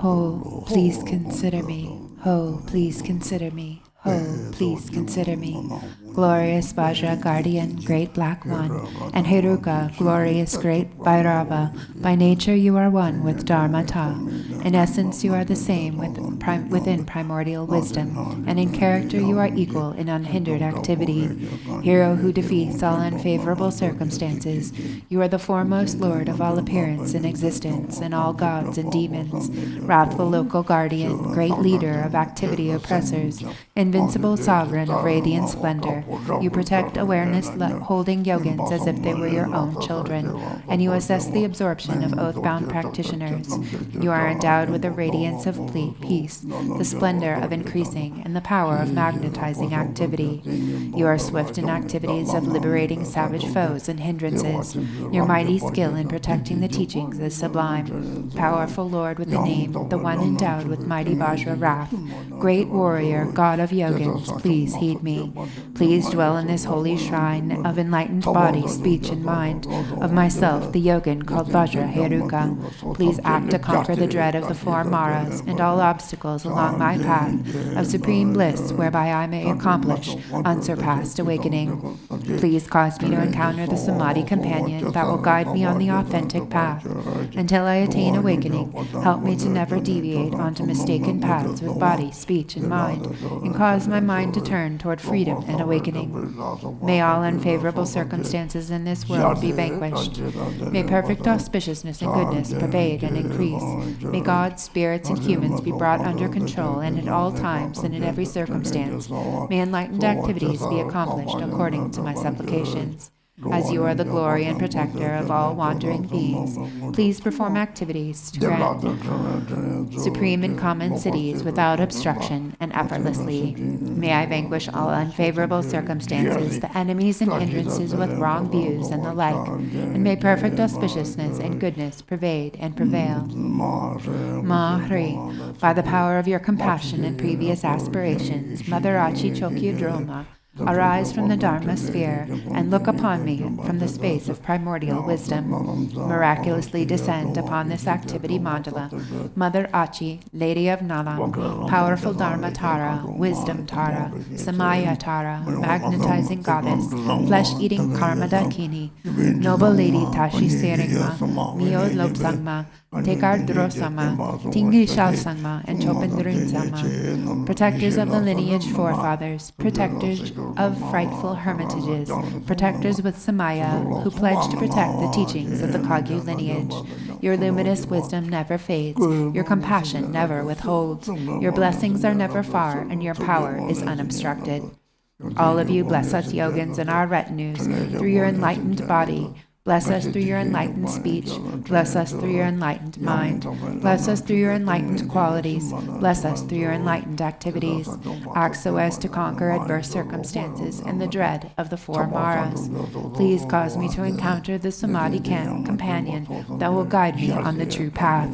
Ho, please consider me. Ho, please consider me. Ho, please consider me. Glorious Vajra, guardian, great black one, and Heruka, glorious great Bhairava, by nature you are one with Dharmata. In essence, you are the same within primordial wisdom, and in character you are equal in unhindered activity. Hero who defeats all unfavorable circumstances, you are the foremost lord of all appearance and existence, and all gods and demons, wrathful local guardian, great leader of activity oppressors, invincible sovereign of radiant splendor. You protect awareness holding yogins as if they were your own children, and you assess the absorption of oath-bound practitioners. You are endowed with the radiance of peace, the splendor of increasing, and the power of magnetizing activity. You are swift in activities of liberating savage foes and hindrances. Your mighty skill in protecting the teachings is sublime. Powerful Lord with the name, the one endowed with mighty Vajra wrath. Great warrior, God of yogins, please heed me. Please dwell in this holy shrine of enlightened body, speech, and mind, of myself, the yogin called Vajra Heruka. Please act to conquer the dread of the four maras and all obstacles along my path of supreme bliss, whereby I may accomplish unsurpassed awakening. Please cause me to encounter the samadhi companion that will guide me on the authentic path. Until I attain awakening, help me to never deviate onto mistaken paths with body, speech, and mind, and cause my mind to turn toward freedom and awakening. May all unfavorable circumstances in this world be vanquished. May perfect auspiciousness and goodness pervade and increase. May God, spirits, and humans be brought under control, and at all times and in every circumstance. May enlightened activities be accomplished according to my supplications. As you are the glory and protector of all wandering beings, please perform activities to grant supreme and common cities without obstruction and effortlessly. May I vanquish all unfavorable circumstances, the enemies and hindrances with wrong views and the like, and may perfect auspiciousness and goodness pervade and prevail. Mahri, by the power of your compassion and previous aspirations, Mother Achi Chokyu Droma, arise from the Dharma sphere and look upon me from the space of primordial wisdom. Miraculously descend upon this activity mandala, Mother Achi, Lady of Nalam, powerful Dharma Tara, Wisdom Tara, Samaya Tara, magnetizing goddess, flesh-eating Karma Dakini, noble Lady Tashi Seringma, Mio Lobsangma, Tekar Drosama, Tingri Shalsangma, and Chopendrin Sama, protectors of the lineage forefathers, protectors of frightful hermitages, protectors with Samaya, who pledge to protect the teachings of the Kagyu lineage. Your luminous wisdom never fades, your compassion never withholds, your blessings are never far, and your power is unobstructed. All of you bless us yogins and our retinues through your enlightened body. Bless us through your enlightened speech. Bless us through your enlightened mind. Bless us through your enlightened qualities. Bless us through your enlightened activities. Act so as to conquer adverse circumstances and the dread of the four maras. Please cause me to encounter the samadhi companion that will guide me on the true path.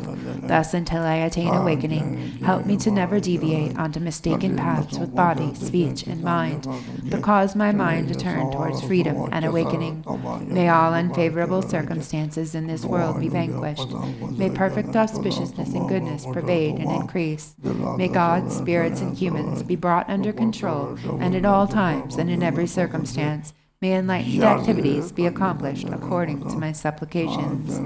Thus, until I attain awakening, help me to never deviate onto mistaken paths with body, speech, and mind, but cause my mind to turn towards freedom and awakening. May all unfavorable circumstances in this world be vanquished. May perfect auspiciousness and goodness pervade and increase. May God, spirits, and humans be brought under control, and at all times and in every circumstance, may enlightened activities be accomplished according to my supplications.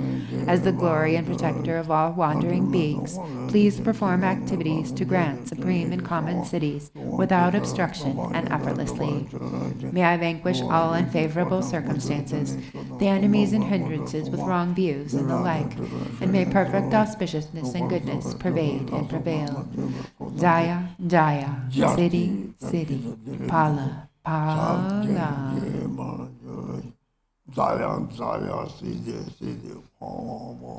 As the glory and protector of all wandering beings, please perform activities to grant supreme and common cities without obstruction and effortlessly. May I vanquish all unfavorable circumstances, the enemies and hindrances with wrong views and the like, and may perfect auspiciousness and goodness pervade and prevail. Jaya, Jaya, Siddhi, Siddhi, Pala, Pala. Jaya, Jaya, Siddhi, Siddhi, Pala.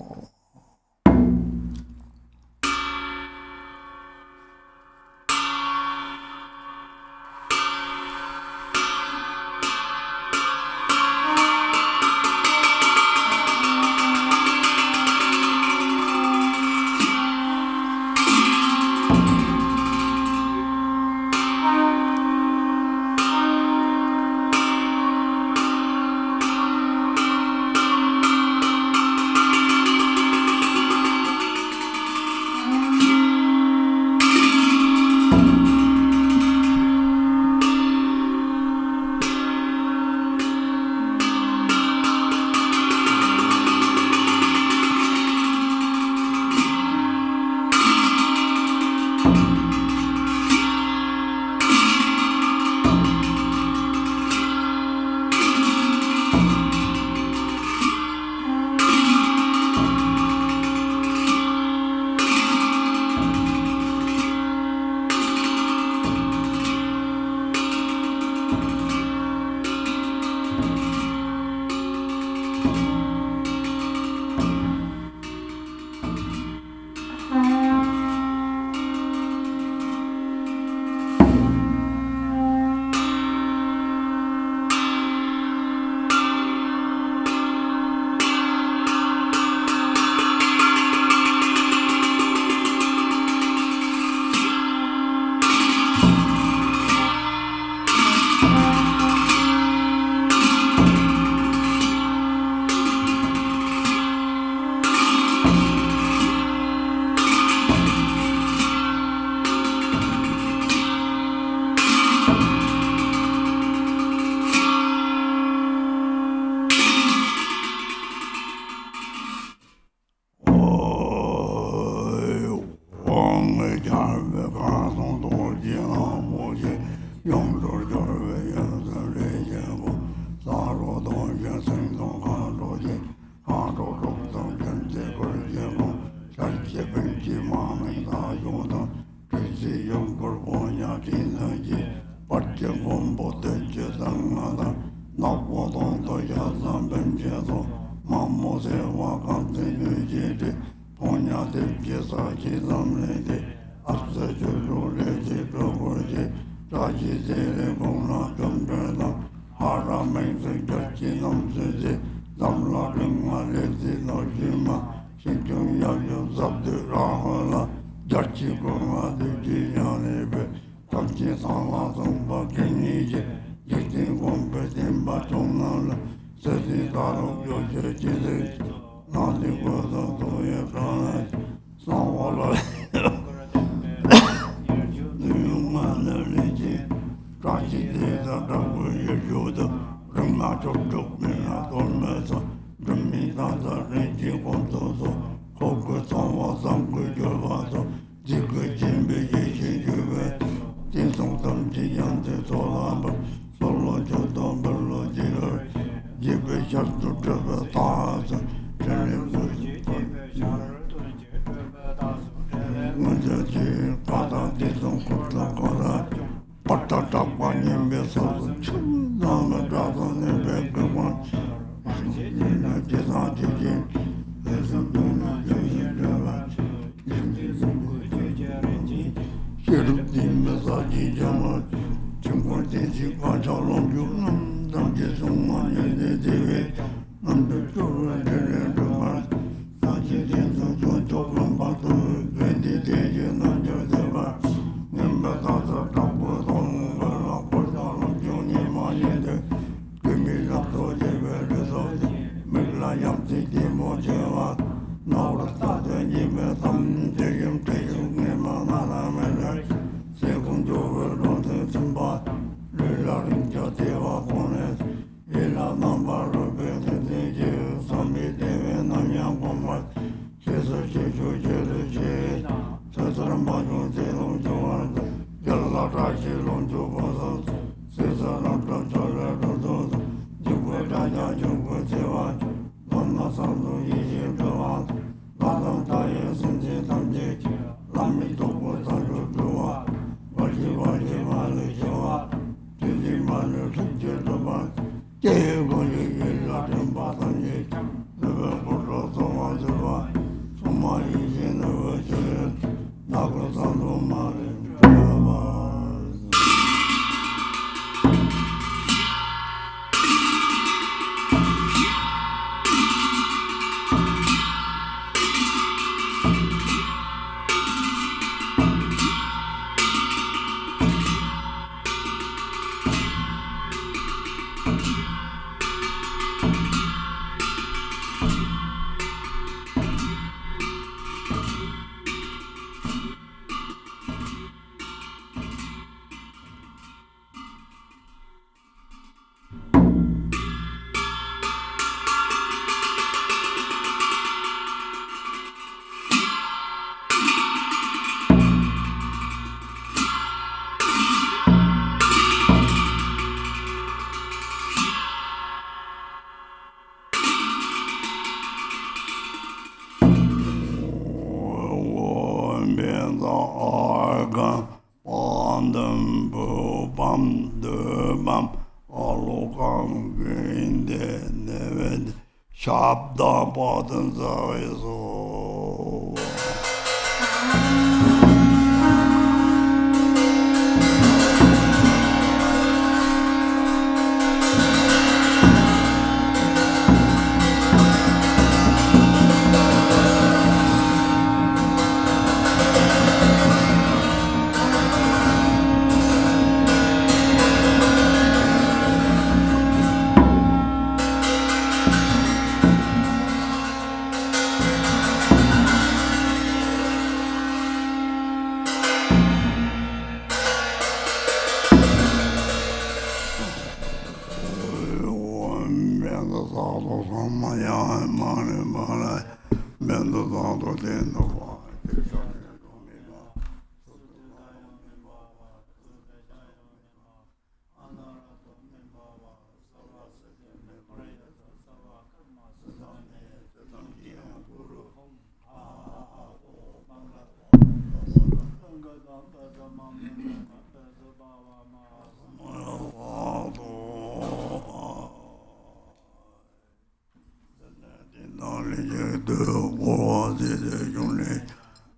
de Juni,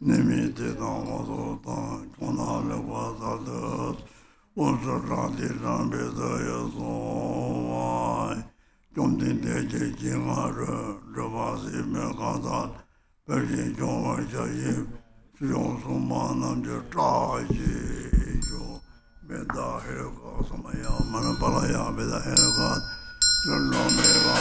Nimiti Tamasota, Konale Wasadas, Unsarati Rambida Yasomai, Jumtin de Jingara, Javasi Mekazat, Persi Joma Shayim, Sriyon Sumanam Jataji, Beda Helga, Samaya, Manapalaya, Beda Helga, Jalomeva,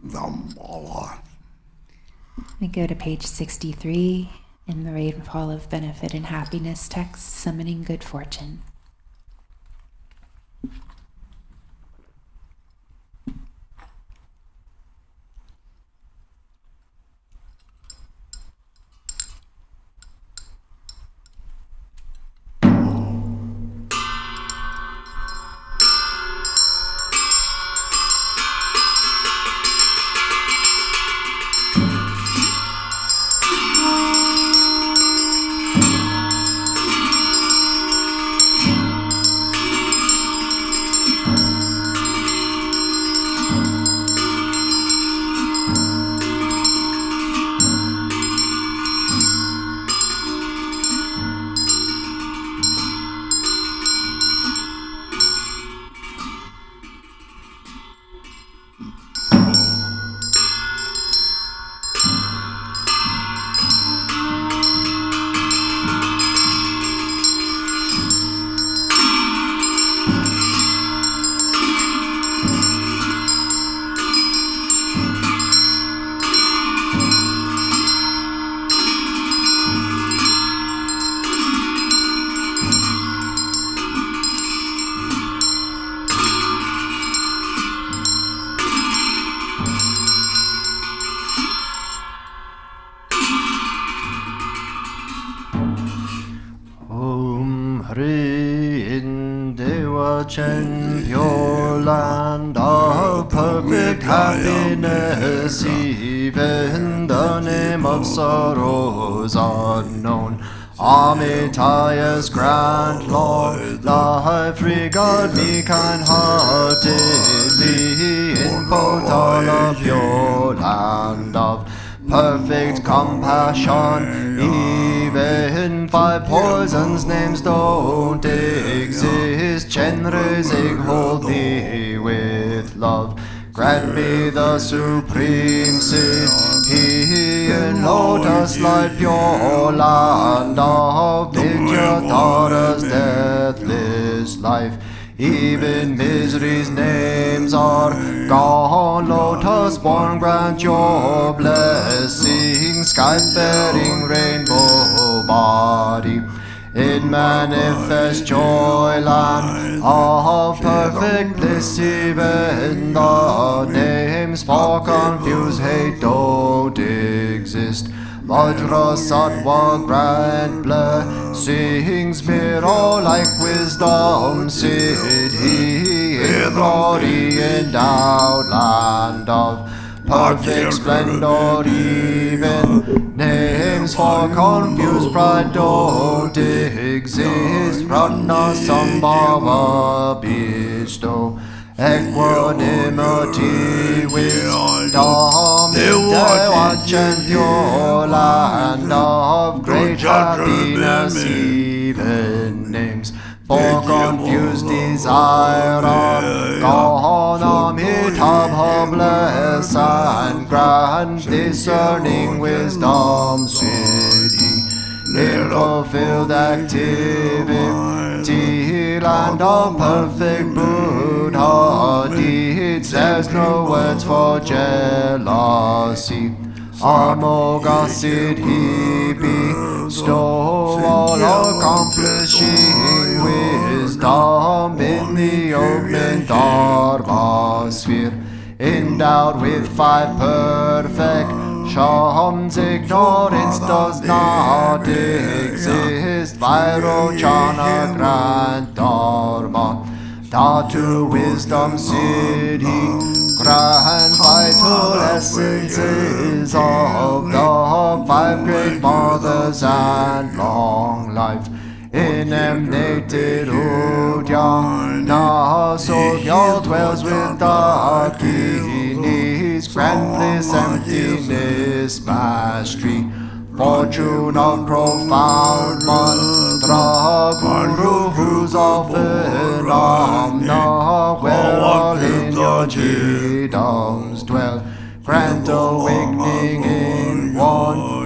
Dzambhala. We go to page 63 in the Rainfall of Benefit and Happiness text, Summoning Good Fortune. Garchen, pure land of perfect happiness, even the name of sorrows unknown. Amitayas grant, Lord, life regard me kind-heartedly in portal of your land of perfect compassion. Even five poisons names don't exist. Chenrezig hold thee with love. Grant me the supreme sin here in lotus light pure land of Vajradhara's deathless life. Even misery's names are gone. Lotus born grant your blessing. Sky-faring rainbow body in manifest joy land of perfect bliss. Even the names for confused hate don't exist. Vajra Sattva grant blessings, mirror like wisdom siddhi in glory endowed land of perfect splendor. Even names for confused pride don't exist. Prajna Sambhava bestow equanimity, wisdom, they watch and pure land of great happiness. Even names for confused desire are gone. Amitabha bless and grant discerning wisdom siddhi in fulfilled activity, land of perfect Buddha deeds. There's no words for jealousy. Amoga siddhi bestow all accomplishing wisdom in the endowed with 5 perfections. Ignorance does not exist. Vajradhara grant Dharma. Dhatu wisdom siddhi, grant vital essences of the 5 great mothers and long life. Enemnated Uddiyana, Sogyal dwells with Dakinis, grant bliss, emptiness, mastery. Fortune of profound mantra, Guru who's often omna, where all lineages dwell. Grant awakening in one.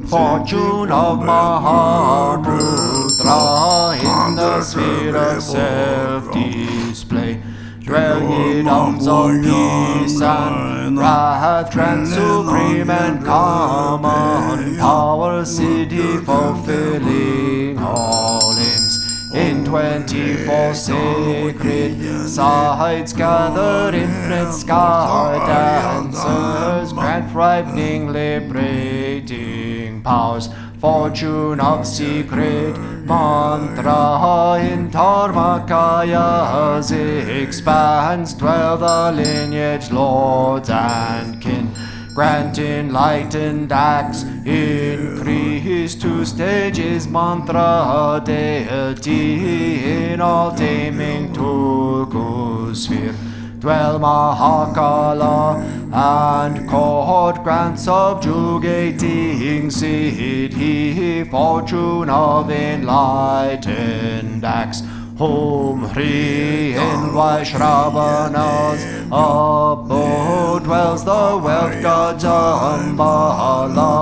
Fortune of Maharudra, in the sphere of self-display. Dwell ye dams of peace and wrath, grant supreme and common power, siddhi fulfilling all aims. In 24 sacred sites gather infinite sky dancers, grant ripening, liberating powers. Fortune of secret mantra in Dharmakaya's expanse, dwell the lineage lords and kin. Grant enlightened acts, increase 2 stages, mantra deity in all taming Turku sphere. Dwell Mahakala and court, grant subjugating siddhi, fortune of enlightened acts. Om Hri in Vaishravanas abode dwells the wealth god Dzambhala,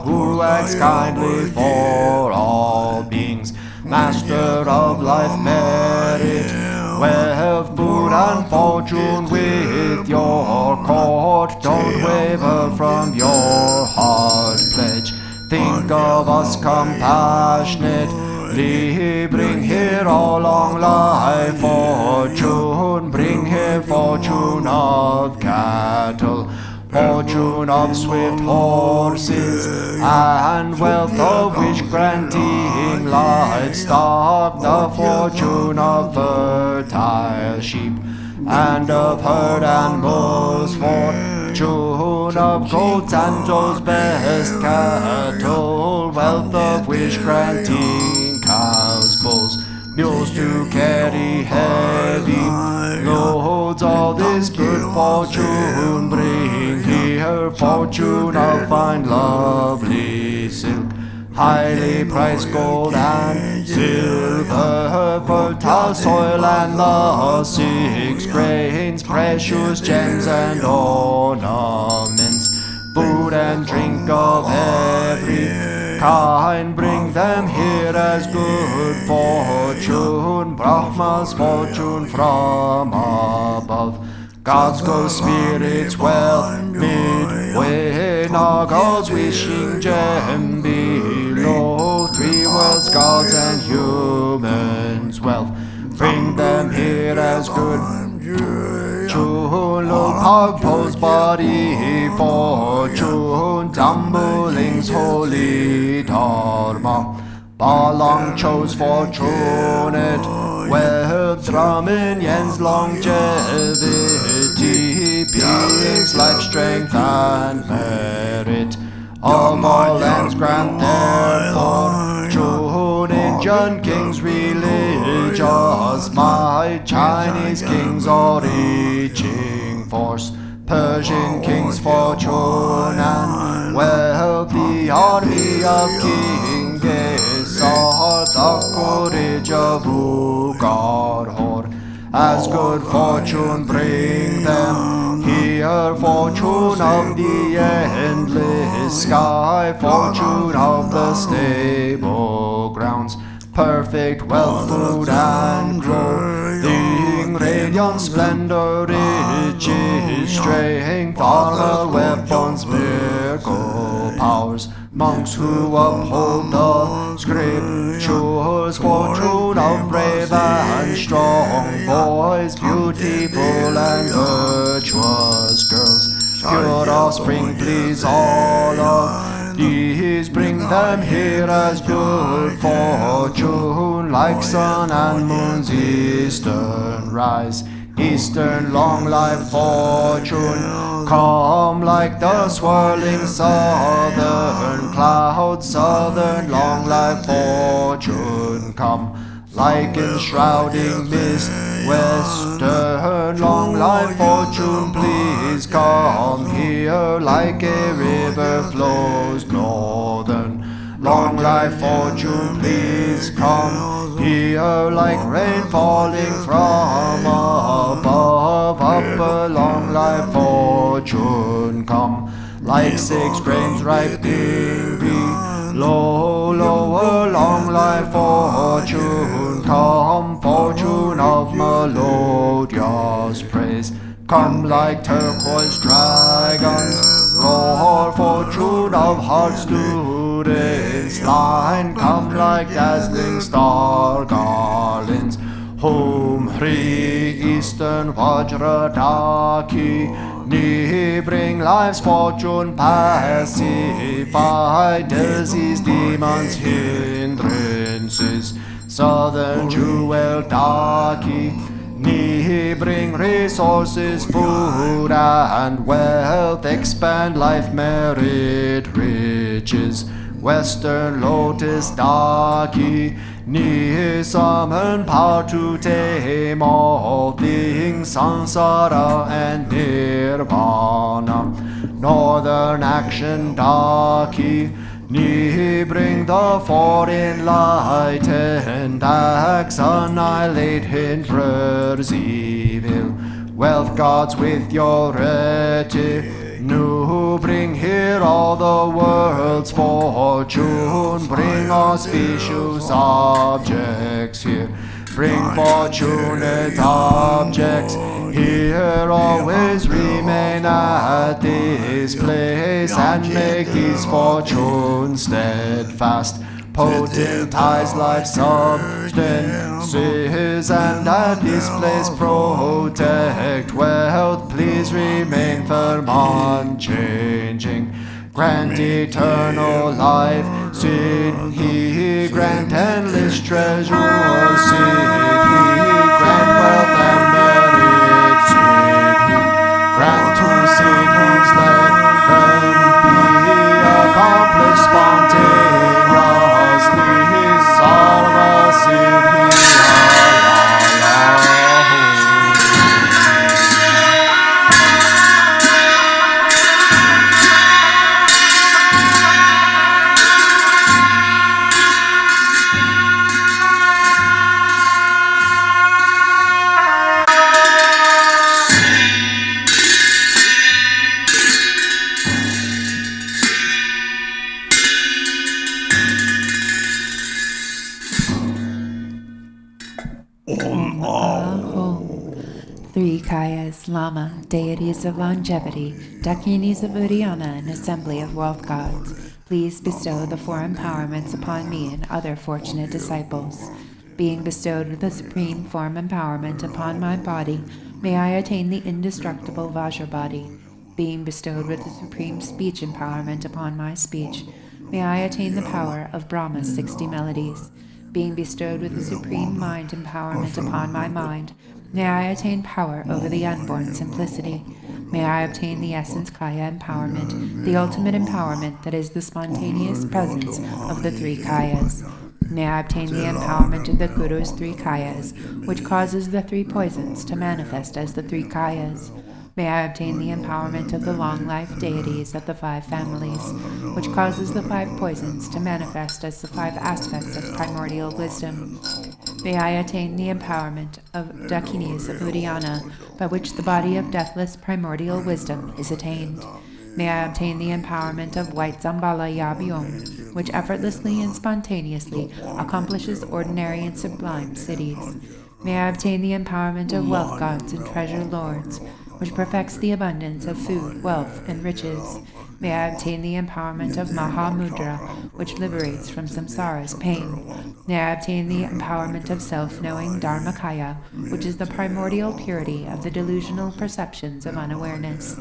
who acts kindly for all beings. Master of life, merit, wealth, food and fortune with your court. Don't waver from your heart pledge. Think of us compassionately. Bring here all long life fortune. Bring here fortune of cattle, fortune of swift horses, and wealth of which granting livestock. The fortune of fertile sheep, and of herd animals, fortune of goats and Joe's best cattle, wealth of which granting cows, bulls, mules to carry heavy loads. All this good fortune bring here, fortune of fine lovely silk, highly priced gold and silver, fertile soil and the 6 grains, precious gems and ornaments, food and drink of every kind. Bring them here as good fortune, Brahma's fortune from above. God's ghost spirits wealth midway, Nagas wishing gem below. 3 worlds, gods and humans wealth. Bring them here as good Chulu Pagpo's body fortune, Tumbling's holy Dharma. Balang chose fortunate wealth, Brahmin Yen's longevity, beings life, strength and merit. Of all lands grant their fortune, Indian kings religious might, Chinese kings all reaching force, Persian kings fortune and wealth. The army of King Gesar, the courage of Ugarhor, as good fortune bring them here. Fortune of the endless sky, fortune of the stable grounds, perfect wealth, food and clothing, radiant splendor, riches, strength, armor, weapons, miracle powers. Monks who uphold the scriptures, fortune of brave and strong boys, beautiful and virtuous pure offspring, please all of these. Bring them here as good fortune, like sun and moon's eastern rise. Eastern long life fortune, come like the swirling southern clouds. Southern long life fortune, come like enshrouding mist. Western long life fortune, please come here like a river flows. Northern long life fortune, please come here like rain falling from above. Upper long life fortune, come like 6 grains ripening below. Lower long life fortune, come fortune of melodious praise. Come like turquoise dragons, roar fortune of heart's students' line. Come like dazzling star garlands, Home Hri Eastern Vajradhara Ni bring life's fortune, pacify disease, demons, hindrances. Southern jewel Daki, Ni bring resources, food and wealth, expand life, merit, riches. Western lotus Daki, Ni summon power to tame all things, samsara and nirvana. Northern action Daki, Ni bring the four enlightened acts, annihilate hinders evil. Wealth gods with your retinue, bring here all the world's fortune. Bring auspicious objects here, bring fortunate objects here. Always remain at this place and make these fortunes steadfast. Potentize life's substances, and at this place protect wealth. Please remain firm, unchanging. Grant eternal life, Sid He. Grant endless treasure, Sid He. Grant wealth and merit, Sid He. Grant to Sid He's let them be accomplished spontaneously. Sarva Sid He. Three Kayas, Lama, deities of longevity, Dakinis of Uddiyana, an assembly of wealth gods, please bestow the four empowerments upon me and other fortunate disciples. Being bestowed with the supreme form empowerment upon my body, may I attain the indestructible Vajra body. Being bestowed with the supreme speech empowerment upon my speech, may I attain the power of Brahma's 60 melodies. Being bestowed with the supreme mind empowerment upon my mind, may I attain power over the unborn simplicity. May I obtain the essence Kaya empowerment, the ultimate empowerment that is the spontaneous presence of the three Kayas. May I obtain the empowerment of the Guru's three Kayas, which causes the three poisons to manifest as the three Kayas. May I obtain the empowerment of the long-life deities of the 5 families, which causes the 5 poisons to manifest as the 5 aspects of primordial wisdom. May I attain the empowerment of Dakinis of Uddiyana, by which the body of deathless primordial wisdom is attained. May I obtain the empowerment of white Dzambhala Yabyom, which effortlessly and spontaneously accomplishes ordinary and sublime cities. May I obtain the empowerment of wealth gods and treasure lords, which perfects the abundance of food, wealth, and riches. May I obtain the empowerment of Mahamudra, which liberates from samsara's pain. May I obtain the empowerment of self-knowing Dharmakaya, which is the primordial purity of the delusional perceptions of unawareness.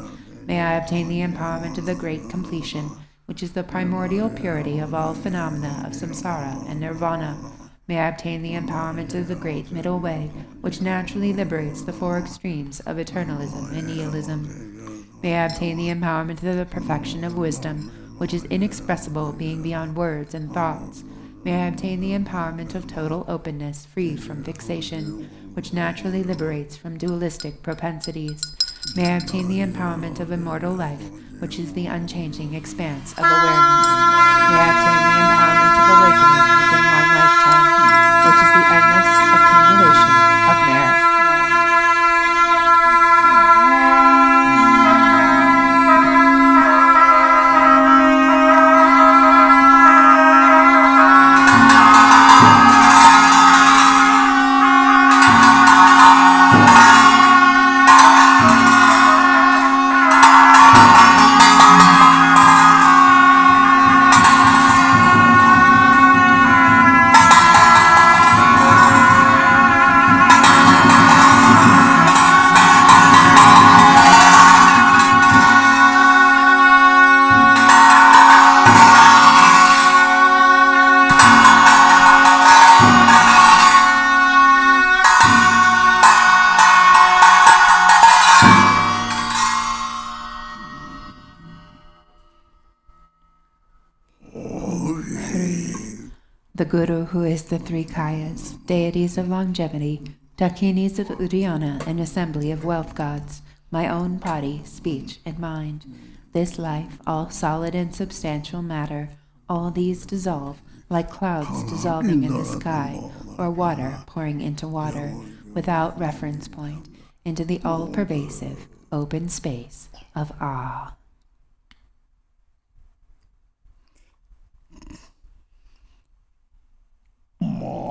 May I obtain the empowerment of the great completion, which is the primordial purity of all phenomena of samsara and nirvana. May I obtain the empowerment of the great middle way, which naturally liberates the four extremes of eternalism and nihilism. May I obtain the empowerment of the perfection of wisdom, which is inexpressible, being beyond words and thoughts. May I obtain the empowerment of total openness, free from fixation, which naturally liberates from dualistic propensities. May I obtain the empowerment of immortal life, which is the unchanging expanse of awareness. May I obtain the empowerment of awakening within one lifetime, which is the endless accumulation of merit. The Guru, who is the three Kayas, deities of longevity, Dakinis of Uddiyana, an assembly of wealth gods, my own body, speech, and mind, this life, all solid and substantial matter, all these dissolve, like clouds dissolving in the sky, or water pouring into water, without reference point, into the all-pervasive, open space of awe.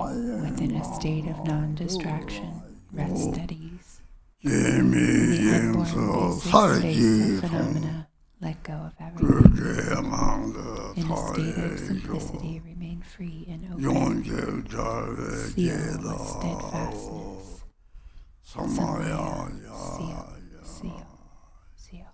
Within a state of non-distraction, rest at ease. In the unborn basic space of phenomena, let go of everything. In a state of simplicity, remain free and open. Seal with steadfastness. Samaya, seal, seal, seal.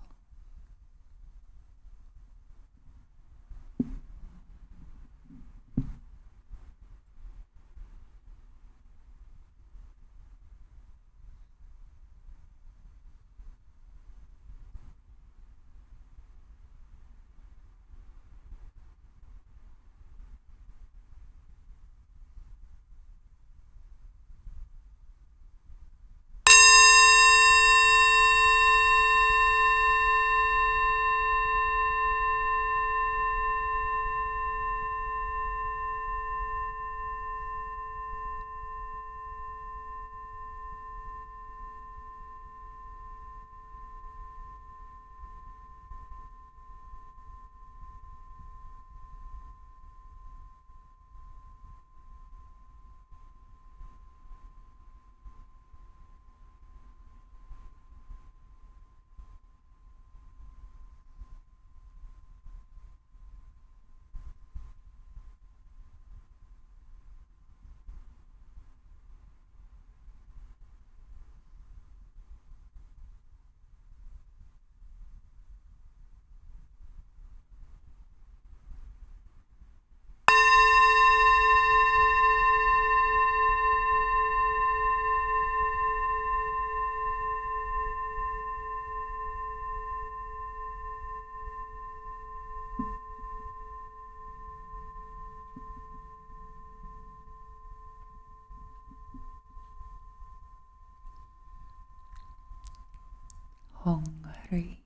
Hongri.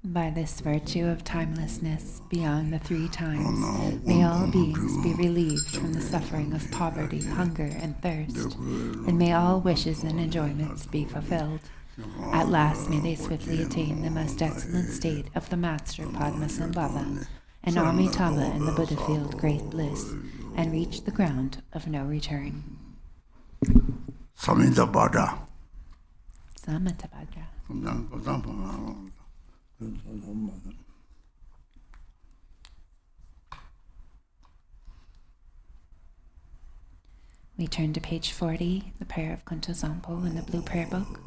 By this virtue of timelessness beyond the three times, may all beings be relieved from the suffering of poverty, hunger, and thirst, and may all wishes and enjoyments be fulfilled. At last may they swiftly attain the most excellent state of the Master Padma and Amitabha in the Buddha field great bliss, and reach the ground of no return. Samitabhadra. Samitabhadra. We turn to page 40, the prayer of Kunto Sampo in the Blue Prayer Book.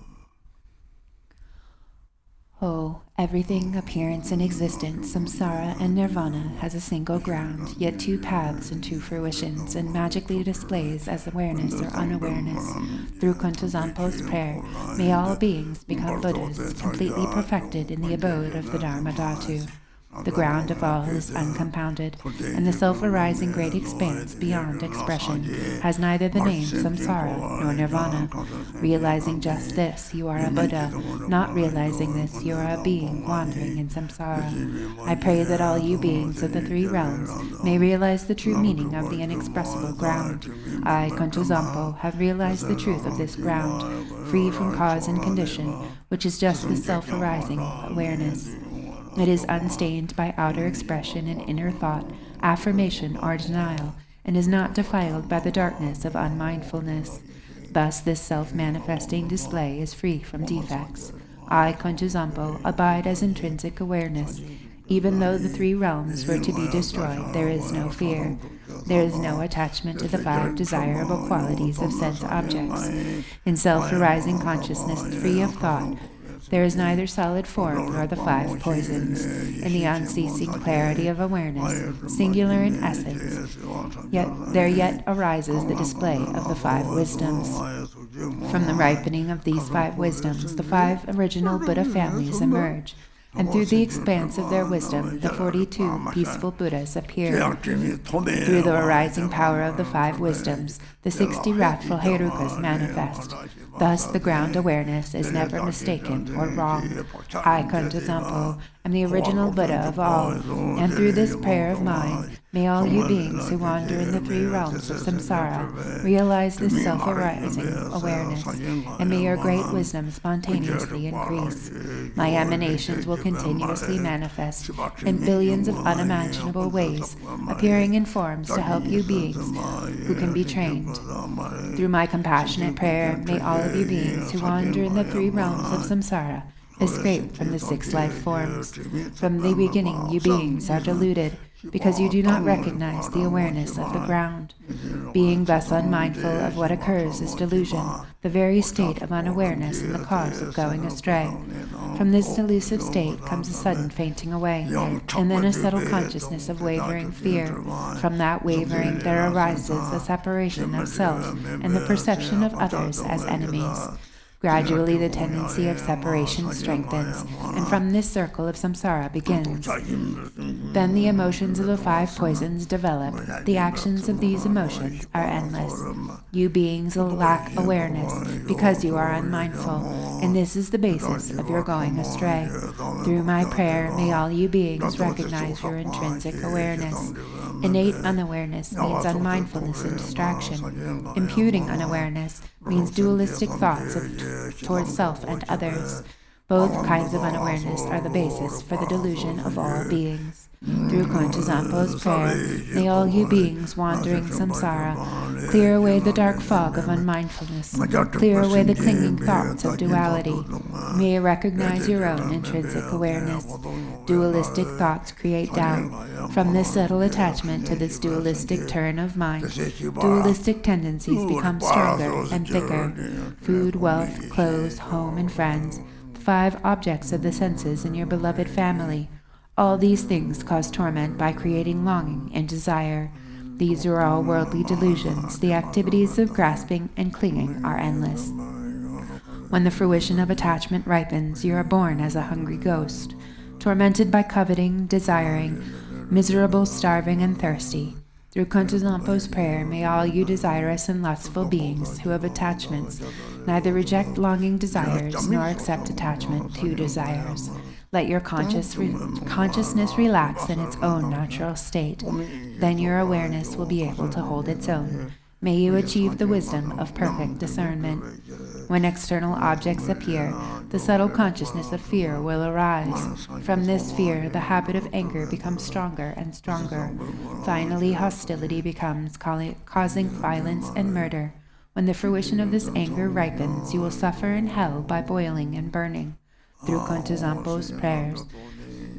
Everything, appearance and existence, samsara and nirvana, has a single ground, yet two paths and two fruitions, and magically displays as awareness or unawareness. Through Khandro Zampo's prayer, may all beings become Buddhas, completely perfected in the abode of the Dharma Dhatu. The ground of all is uncompounded, and the self-arising great expanse beyond expression has neither the name samsara nor nirvana. Realizing just this, you are a Buddha. Not realizing this, you are a being wandering in samsara. I pray that all you beings of the three realms may realize the true meaning of the inexpressible ground. I, Khandro Zampo, have realized the truth of this ground, free from cause and condition, which is just the self-arising awareness. It is unstained by outer expression and inner thought, affirmation or denial, and is not defiled by the darkness of unmindfulness. Thus this self-manifesting display is free from defects. I, Khandro Zampo, abide as intrinsic awareness. Even though the three realms were to be destroyed, there is no fear. There is no attachment to the five desirable qualities of sense objects. In self-arising consciousness, free of thought, there is neither solid form nor the five poisons. In the unceasing clarity of awareness, singular in essence, yet arises the display of the five wisdoms. From the ripening of these five wisdoms, the five original Buddha families emerge, and through the expanse of their wisdom, the 42 peaceful Buddhas appear. Through the arising power of the five wisdoms, the 60 wrathful Herukas manifest. Thus the ground awareness is never mistaken or wrong. I, Khandro Zampo, am the original Buddha of all, and through this prayer of mine, may all you beings who wander in the three realms of samsara realize this self-arising awareness, and may your great wisdom spontaneously increase. My emanations will continuously manifest in billions of unimaginable ways, appearing in forms to help you beings who can be trained. Through my compassionate prayer, may all of you beings who wander in the three realms of samsara escape from the 6 life forms. From the beginning, you beings are deluded, because you do not recognize the awareness of the ground. Being thus unmindful of what occurs is delusion, the very state of unawareness and the cause of going astray. From this delusive state comes a sudden fainting away, and then a subtle consciousness of wavering fear. From that wavering there arises a separation of self and the perception of others as enemies. Gradually the tendency of separation strengthens, and from this circle of samsara begins. Then the emotions of the five poisons develop. The actions of these emotions are endless. You beings lack awareness because you are unmindful, and this is the basis of your going astray. Through my prayer, may all you beings recognize your intrinsic awareness. Innate unawareness means unmindfulness and distraction. Imputing unawareness means dualistic thoughts towards self and others. Both kinds of unawareness are the basis for the delusion of all beings. Through Khandro Zampo's prayer, may all you beings wandering samsara clear away the dark fog of unmindfulness, clear away the clinging thoughts of duality. May you recognize your own intrinsic awareness. Dualistic thoughts create doubt. From this subtle attachment to this dualistic turn of mind, dualistic tendencies become stronger and thicker. Food, wealth, clothes, home, and friends, the five objects of the senses in your beloved family. All these things cause torment by creating longing and desire. These are all worldly delusions. The activities of grasping and clinging are endless. When the fruition of attachment ripens, you are born as a hungry ghost, tormented by coveting, desiring, miserable, starving, and thirsty. Through Khandro Zampo's prayer, may all you desirous and lustful beings who have attachments neither reject longing desires nor accept attachment to desires. Let your consciousness relax in its own natural state. Then your awareness will be able to hold its own. May you achieve the wisdom of perfect discernment. When external objects appear, the subtle consciousness of fear will arise. From this fear, the habit of anger becomes stronger and stronger. Finally, hostility becomes causing violence and murder. When the fruition of this anger ripens, you will suffer in hell by boiling and burning. Through Khandro Zampo's prayers,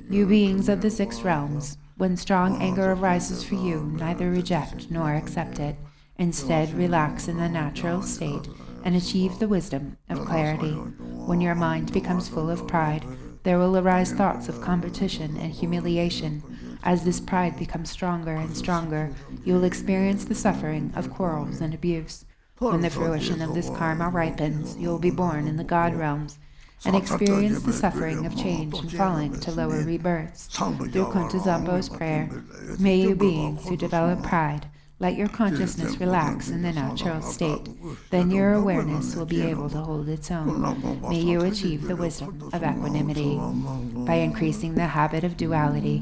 you beings of the 6 realms, when strong anger arises for you, neither reject nor accept it. Instead, relax in the natural state and achieve the wisdom of clarity. When your mind becomes full of pride, There will arise thoughts of competition and humiliation. As this pride becomes stronger and stronger, you will experience the suffering of quarrels and abuse. When the fruition of this karma ripens, you will be born in the God realms and experience the suffering of change and falling to lower rebirths. Through Kuntu Zampo's prayer, may you beings who develop pride, let your consciousness relax in the natural state. Then your awareness will be able to hold its own. May you achieve the wisdom of equanimity. By increasing the habit of duality,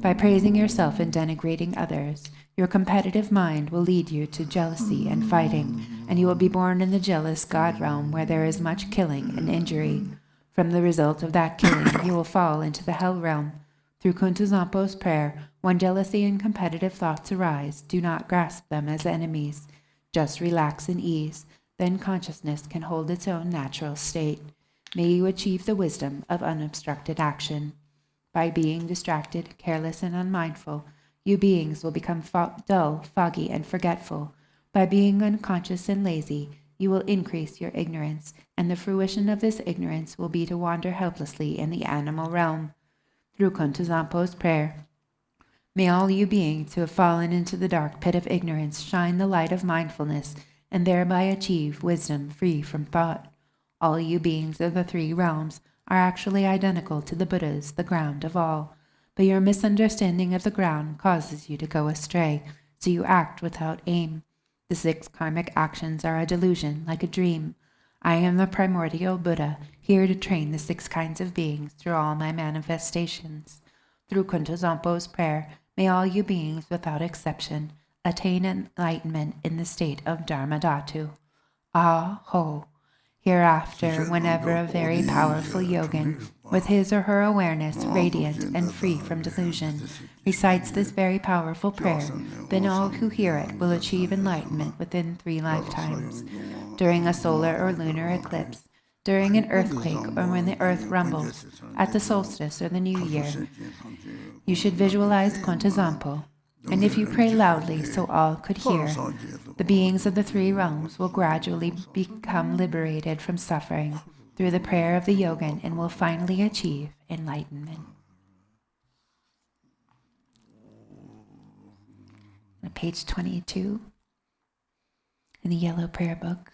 by praising yourself and denigrating others, your competitive mind will lead you to jealousy and fighting, and you will be born in the jealous God realm where there is much killing and injury. From the result of that killing, you will fall into the hell realm. Through Kuntu Zampo's prayer, when jealousy and competitive thoughts arise, do not grasp them as enemies. Just relax and ease, then consciousness can hold its own natural state. May you achieve the wisdom of unobstructed action. By being distracted, careless, and unmindful, you beings will become dull, foggy, and forgetful. By being unconscious and lazy, you will increase your ignorance, and the fruition of this ignorance will be to wander helplessly in the animal realm. Through Kuntu Zampo's prayer, may all you beings who have fallen into the dark pit of ignorance shine the light of mindfulness and thereby achieve wisdom free from thought. All you beings of the three realms are actually identical to the Buddhas, the ground of all, but your misunderstanding of the ground causes you to go astray, so you act without aim. The 6 karmic actions are a delusion, like a dream. I am the primordial Buddha, here to train the 6 kinds of beings through all my manifestations. Through Kuntu Zampo's prayer, may all you beings, without exception, attain enlightenment in the state of Dharma Dhatu. Ah ho! Hereafter, whenever a very powerful yogin, with his or her awareness radiant and free from delusion, recites this very powerful prayer, then all who hear it will achieve enlightenment within 3 lifetimes. During a solar or lunar eclipse, during an earthquake, or when the earth rumbles, at the solstice or the new year, you should visualize Kuntu Zampo, and if you pray loudly so all could hear, the beings of the 3 realms will gradually become liberated from suffering through the prayer of the yogin and will finally achieve enlightenment. On page 22 in the yellow prayer book,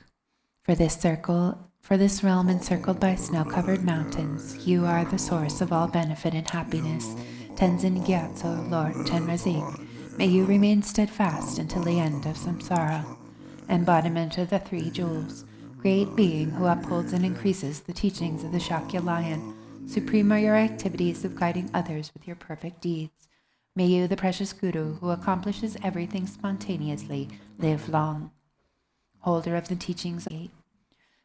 for this realm encircled by snow-covered mountains, you are the source of all benefit and happiness. Tenzin Gyatso, Lord Chenrezig, may you remain steadfast until the end of samsara. Embodiment of the 3 jewels, great being who upholds and increases the teachings of the Shakya lion, supreme are your activities of guiding others with your perfect deeds. May you, the precious Guru, who accomplishes everything spontaneously, live long. Holder of the teachings of 8,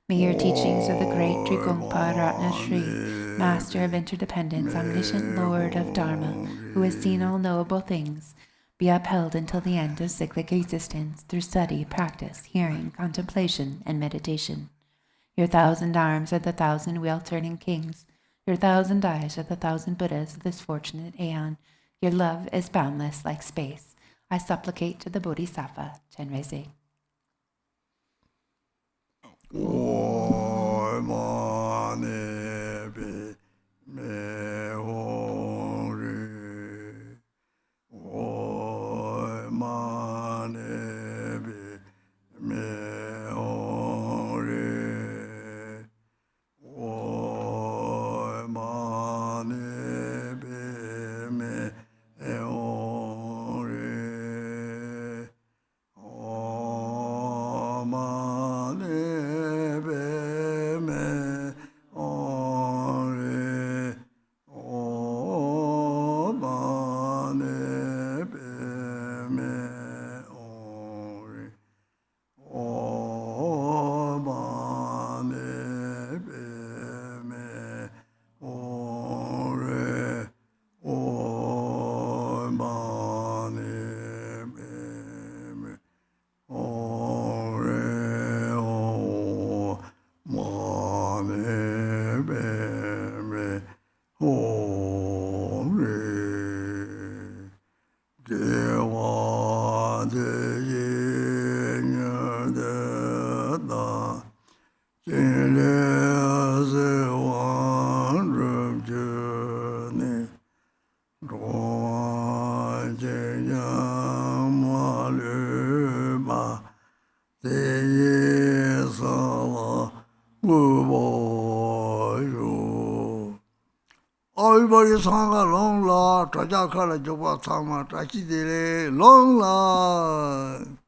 may your teachings of the great Trigungpa Ratna Shri, Master of Interdependence, Omniscient Lord of Dharma, who has seen all knowable things, be upheld until the end of cyclic existence through study, practice, hearing, contemplation, and meditation. Your 1,000 arms are the 1,000 wheel-turning kings. Your 1,000 eyes are the 1,000 Buddhas of this fortunate aeon. Your love is boundless like space. I supplicate to the Bodhisattva, Chenrezig. ne ro je ya ma le ma te ye sa la wu bo yu everybody sanga long la traja khala joba sama trachi de long la